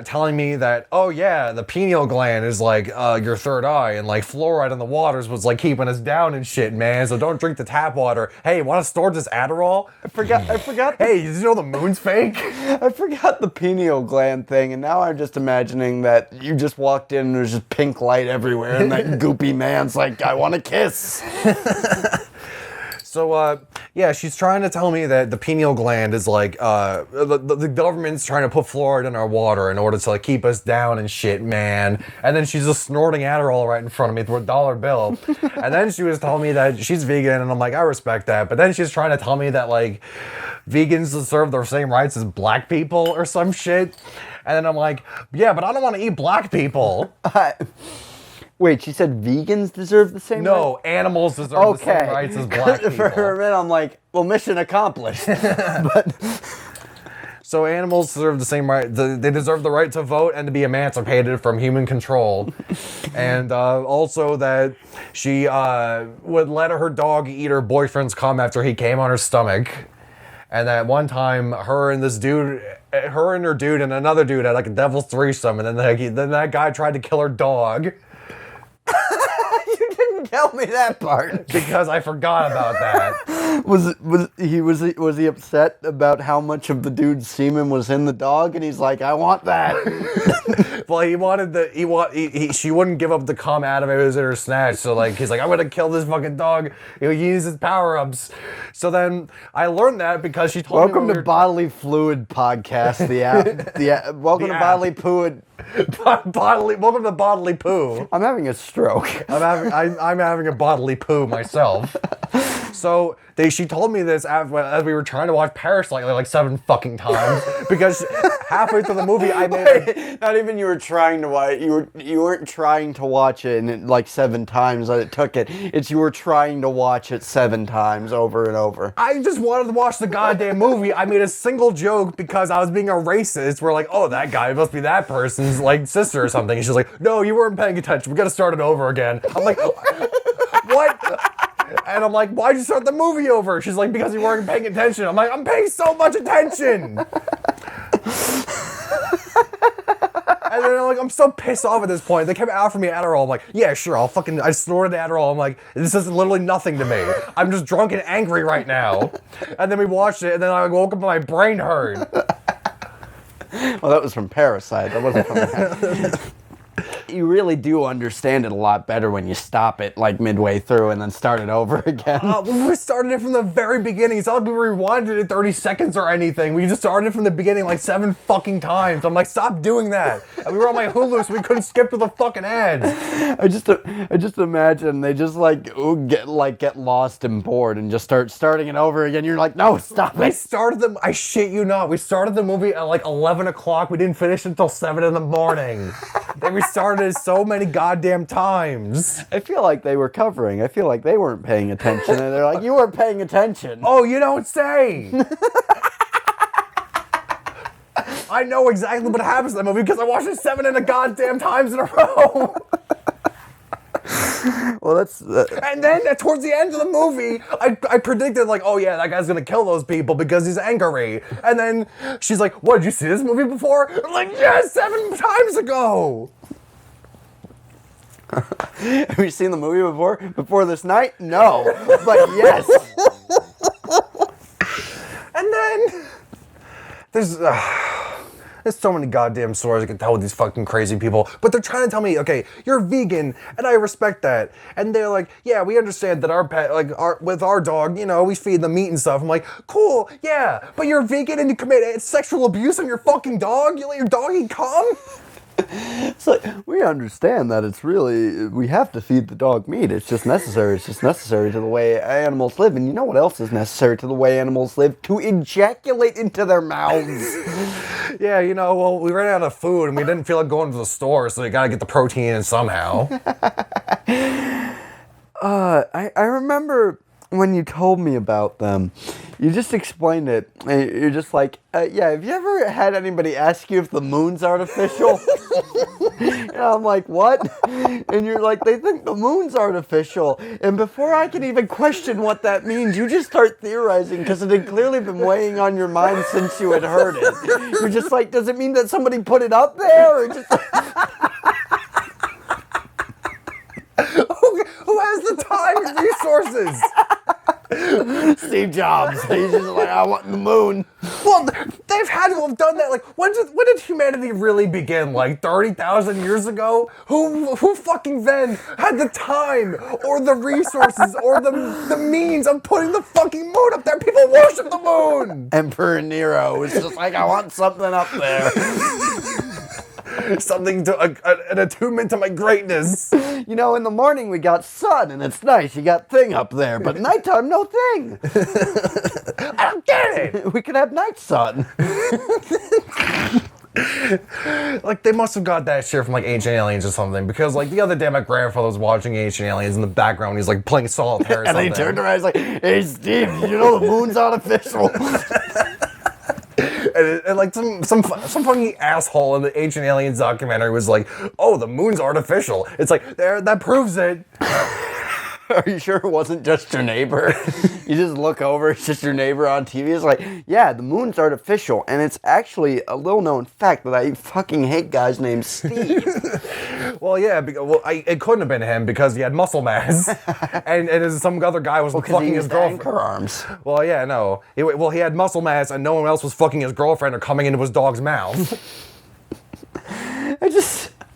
telling me that, oh yeah, the pineal gland is like your third eye, and like fluoride in the waters was like keeping us down and shit, man. So don't drink the tap water. Hey, want to store this Adderall? I forgot. Hey, did you know the moon's fake? I forgot the pineal gland thing, and now I'm just imagining that you just walked in and there's just pink light everywhere, and that goopy man's like, I want to kiss. So, yeah, she's trying to tell me that the pineal gland is like, the government's trying to put fluoride in our water in order to like keep us down and shit, man. And then she's just snorting Adderall right in front of me through a dollar bill. And then she was telling me that she's vegan, and I'm like, I respect that. But then she's trying to tell me that like vegans deserve the same rights as black people or some shit. And then I'm like, yeah, but I don't want to eat black people. Wait, she said vegans deserve the same rights? No, animals deserve the same rights as black people. For a minute, I'm like, well, mission accomplished. But so animals deserve the same right. They deserve the right to vote and to be emancipated from human control. And also that she would let her dog eat her boyfriend's cum after he came on her stomach. And that one time, her and her dude and another dude had like a devil's threesome. And then that guy tried to kill her dog. you didn't tell me that part. Because I forgot about that. Was he upset about how much of the dude's semen was in the dog, and he's like, I want that. Well, she wouldn't give up the cum out of it. It was in her snatch. So like, he's like, I'm gonna kill this fucking dog. He'll use his power-ups. So then I learned that because she told me. Welcome to Bodily Fluid Podcast, the app. Welcome to Bodily Fluid. Welcome to Bodily Poo. I'm having a stroke. I'm having a bodily poo myself. So she told me this as we were trying to watch Parasite like 7 fucking times because halfway through the movie I made not even you were trying to watch you weren't trying to watch it and like 7 times that it took it. It's you were trying to watch it 7 times over and over. I just wanted to watch the goddamn movie. I made a single joke because I was being a racist. We're like, oh, that guy must be that person's like sister or something. And she's like, no, you weren't paying attention. We gotta start it over again. I'm like, what? And I'm like, why'd you start the movie over? She's like, because you weren't paying attention. I'm like, I'm paying so much attention. And then I'm so pissed off at this point. They kept offering me Adderall. I'm like, yeah, sure, I snorted Adderall. I'm like, this is literally nothing to me. I'm just drunk and angry right now. And then we watched it, and then I woke up and my brain hurt. Well, that was from Parasite. That wasn't from that. You really do understand it a lot better when you stop it like midway through and then start it over again. We started it from the very beginning. It's not like we rewinded it 30 seconds or anything. We just started it from the beginning like 7 fucking times. I'm like, stop doing that. And we were on my Hulu, so we couldn't skip to the fucking ads. I just imagine they just get lost and bored and just start starting it over again. You're like, no, stop it. I shit you not. We started the movie at like 11 o'clock. We didn't finish until 7 in the morning. Then we started it so many goddamn times. I feel like they were covering. I feel like they weren't paying attention, and they're like, you weren't paying attention. Oh, you don't say. I know exactly what happens in that movie because I watched it 7 goddamn times in a row. Well, that's... And then towards the end of the movie, I predicted like, oh yeah, that guy's gonna kill those people because he's angry. And then she's like, what, did you see this movie before? I'm like, yes, 7 times ago. Have you seen the movie before? Before this night? No. But yes. And then there's so many goddamn stories I can tell with these fucking crazy people. But they're trying to tell me, okay, you're vegan, and I respect that. And they're like, yeah, we understand that our pet, with our dog, you know, we feed them meat and stuff. I'm like, cool, yeah, but you're vegan and you commit sexual abuse on your fucking dog? You let your dog eat cum? It's like, we understand that we have to feed the dog meat. It's just necessary. It's just necessary to the way animals live. And you know what else is necessary to the way animals live? To ejaculate into their mouths. Yeah, you know, well, we ran out of food and we didn't feel like going to the store, so we gotta get the protein in somehow. I remember when you told me about them, you just explained it. And you're just like, yeah, have you ever had anybody ask you if the moon's artificial? And I'm like, what? And you're like, they think the moon's artificial. And before I can even question what that means, you just start theorizing because it had clearly been weighing on your mind since you had heard it. You're just like, does it mean that somebody put it up there? Or just... Who has the time and resources? Steve Jobs. He's just like, I want the moon. Well, they've had to have done that. Like, when did humanity really begin? Like 30,000 years ago? Who fucking then had the time or the resources or the means of putting the fucking moon up there? People worship the moon. Emperor Nero was just like, I want something up there. Something to an attunement to my greatness. You know, in the morning we got sun and it's nice. You got thing up there, but nighttime no thing. I don't get it. We could have night sun. Like, they must have got that shit from like Ancient Aliens or something, because like the other day my grandfather was watching Ancient Aliens in the background. He's like playing solitaire or And something. he turned around. He's like, "Hey, Steve, did you know the moon's artificial?" And like some fucking asshole in the Ancient Aliens documentary was like, "Oh, the moon's artificial." It's like, there, that proves it. Are you sure it wasn't just your neighbor? You just look over, it's just your neighbor on TV. It's like, yeah, the moon's artificial. And it's actually a little known fact that I fucking hate guys named Steve. Well, yeah, it couldn't have been him because he had muscle mass, and some other guy was fucking his girlfriend. Anchor arms. Well, yeah, no. He had muscle mass, and no one else was fucking his girlfriend or coming into his dog's mouth.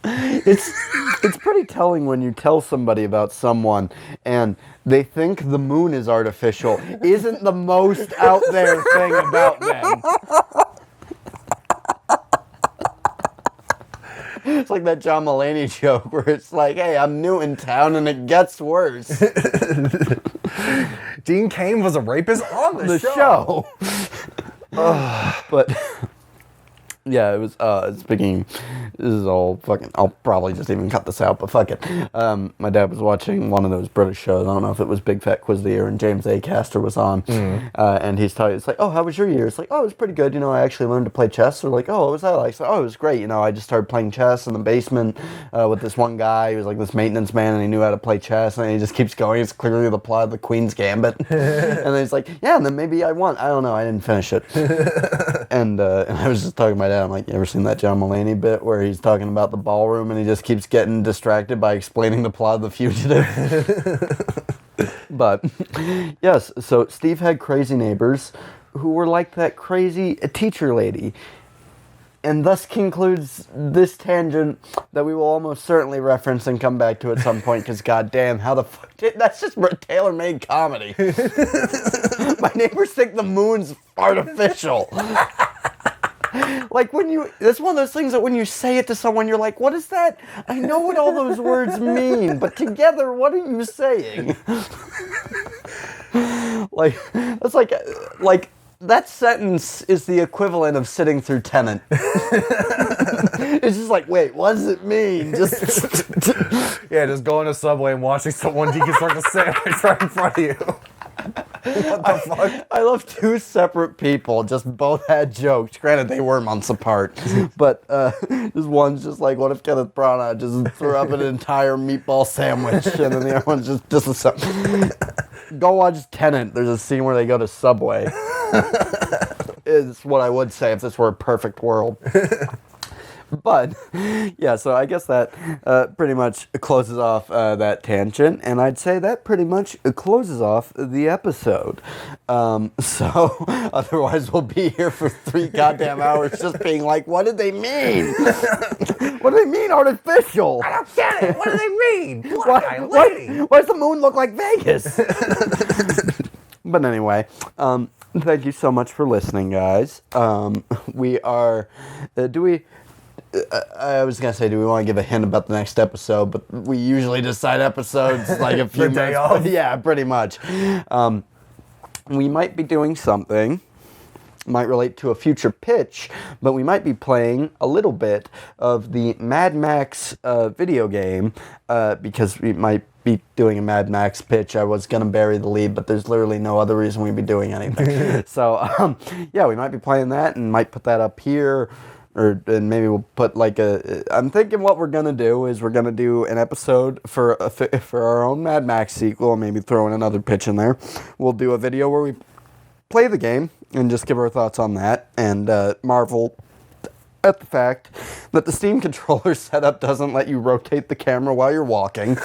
It's pretty telling when you tell somebody about someone and they think the moon is artificial. Isn't the most out there thing about them. It's like that John Mulaney joke where it's like, hey, I'm new in town and it gets worse. Dean Cain was a rapist on the show. But yeah, it was, speaking, this is all fucking, I'll probably just even cut this out, but fuck it. My dad was watching one of those British shows, I don't know if it was Big Fat Quiz of the Year, and James Acaster was on, and he's telling, it's like, oh, how was your year? It's like, oh, it was pretty good, you know, I actually learned to play chess. Or like, oh, what was that like? So, oh, it was great, you know, I just started playing chess in the basement with this one guy, he was like this maintenance man, and he knew how to play chess, and he just keeps going, it's clearly the plot of the Queen's Gambit. And then he's like, yeah, and then maybe I won. I don't know, I didn't finish it. And I was just talking to my dad, I'm like, you ever seen that John Mulaney bit where he's talking about the ballroom and he just keeps getting distracted by explaining the plot of The Fugitive? But, yes, so Steve had crazy neighbors who were like that crazy teacher lady. And thus concludes this tangent that we will almost certainly reference and come back to at some point, because goddamn, how the fuck... That's just tailor-made comedy. My neighbors think the moon's artificial. Like, that's one of those things that when you say it to someone, you're like, what is that? I know what all those words mean, but together, what are you saying? That's like, that sentence is the equivalent of sitting through Tenet. It's just like, wait, what does it mean? Yeah, just going to Subway and watching someone deconstruct a sandwich right in front of you. What the fuck? I love two separate people, just both had jokes. Granted, they were months apart. But this one's just like, what if Kenneth Branagh just threw up an entire meatball sandwich? And then the other one's just go watch Tenet. There's a scene where they go to Subway. Is what I would say if this were a perfect world. But, yeah, so I guess that pretty much closes off that tangent, and I'd say that pretty much closes off the episode. So, otherwise we'll be here for 3 goddamn hours just being like, what did they mean? What do they mean artificial? I don't get it. What do they mean? Why does the moon look like Vegas? But anyway, thank you so much for listening, guys. We are, I was going to say, do we want to give a hint about the next episode? But we usually decide episodes like a few The day minutes. of. Yeah, pretty much. We might be doing something might relate to a future pitch, but we might be playing a little bit of the Mad Max video game because we might be doing a Mad Max pitch. I was going to bury the lead, but there's literally no other reason we'd be doing anything. So, yeah, we might be playing that and might put that up here. And maybe we'll put like I'm thinking what we're going to do is we're going to do an episode for our own Mad Max sequel, and maybe throw in another pitch in there. We'll do a video where we play the game and just give our thoughts on that, and marvel at the fact that the Steam controller setup doesn't let you rotate the camera while you're walking.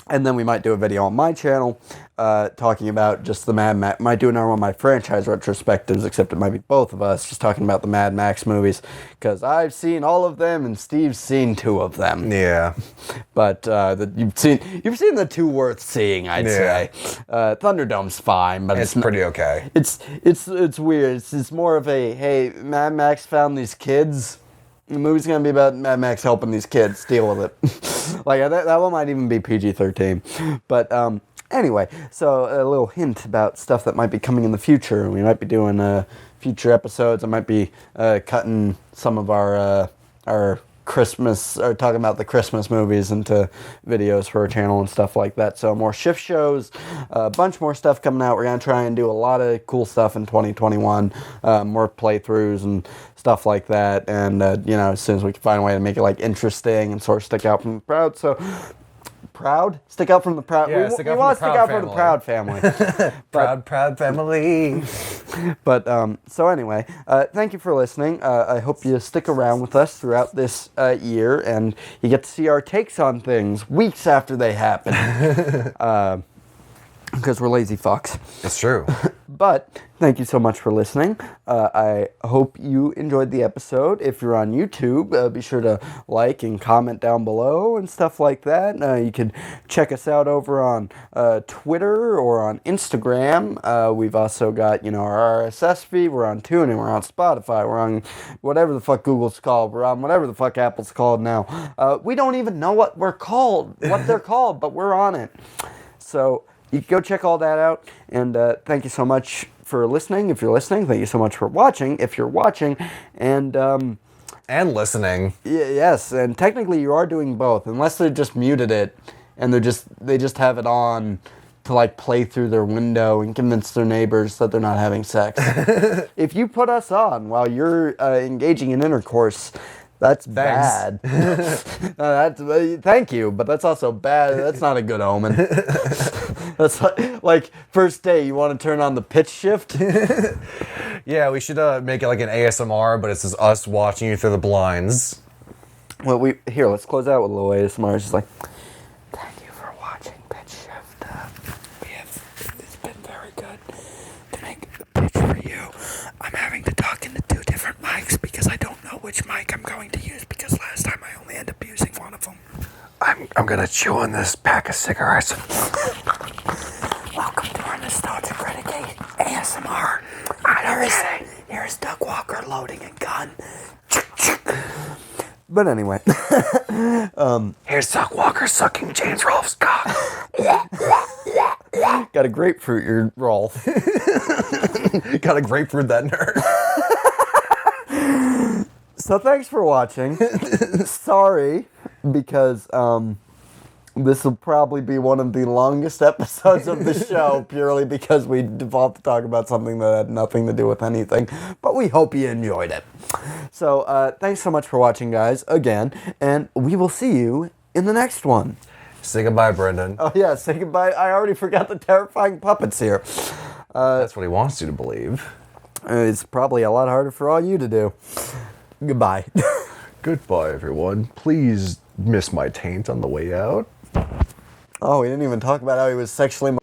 And then we might do a video on my channel talking about just the Mad Max. Might do another one of my franchise retrospectives, except it might be both of us just talking about the Mad Max movies, because I've seen all of them and Steve's seen 2 of them. Yeah, but you've seen the 2 worth seeing, I'd say. Thunderdome's fine, but it's pretty okay. It's weird. It's more of a, hey, Mad Max found these kids. The movie's gonna be about Mad Max helping these kids deal with it. Like that one might even be PG-13. But anyway, so a little hint about stuff that might be coming in the future. We might be doing future episodes. I might be cutting some of our Christmas, or talking about the Christmas movies into videos for our channel and stuff like that. So more shift shows, a bunch more stuff coming out. We're gonna try and do a lot of cool stuff in 2021, more playthroughs and stuff like that. And as soon as we can find a way to make it like interesting and sort of stick out from the crowd. So stick out from the proud. Yeah, we want to stick out from the proud family. proud family. But so anyway, thank you for listening. I hope you stick around with us throughout this year, and you get to see our takes on things weeks after they happen. Because we're lazy fucks. It's true. But thank you so much for listening. I hope you enjoyed the episode. If you're on YouTube, be sure to like and comment down below and stuff like that. You can check us out over on Twitter or on Instagram. We've also got, our RSS feed. We're on TuneIn. We're on Spotify. We're on whatever the fuck Google's called. We're on whatever the fuck Apple's called now. We don't even know what they're called, but we're on it. So you can go check all that out, and thank you so much for listening. If you're listening, thank you so much for watching. If you're watching, and listening. Yes, and technically you are doing both, unless they just muted it and they just have it on to like play through their window and convince their neighbors that they're not having sex. If you put us on while you're engaging in intercourse, that's bad. Thank you, but that's also bad. That's not a good omen. That's like first day, you want to turn on the pitch shift? Yeah, we should make it like an ASMR, but it's just us watching you through the blinds. Well, let's close out with a little ASMR. It's just like, thank you for watching Pitch Shift. It's been very good to make a pitch for you. I'm having to talk into 2 different mics because I don't know which mic I'm going to use, because last time I only ended up using one of them. I'm gonna chew on this pack of cigarettes. Welcome to our Nostalgic Renegade ASMR. Here is Doug Walker loading a gun. But anyway. Here's Doug Walker sucking James Rolfe's cock. Got a grapefruit, your Rolf. Got a grapefruit, that nerd. So thanks for watching. Sorry, because this will probably be one of the longest episodes of the show, purely because we devolved to talk about something that had nothing to do with anything. But we hope you enjoyed it. So thanks so much for watching, guys, again, and we will see you in the next one. Say goodbye, Brendan. Oh yeah, say goodbye. I already forgot the terrifying puppets here. That's what he wants you to believe. It's probably a lot harder for all you to do. Goodbye. Goodbye, everyone. Please miss my taint on the way out. Oh, we didn't even talk about how he was sexually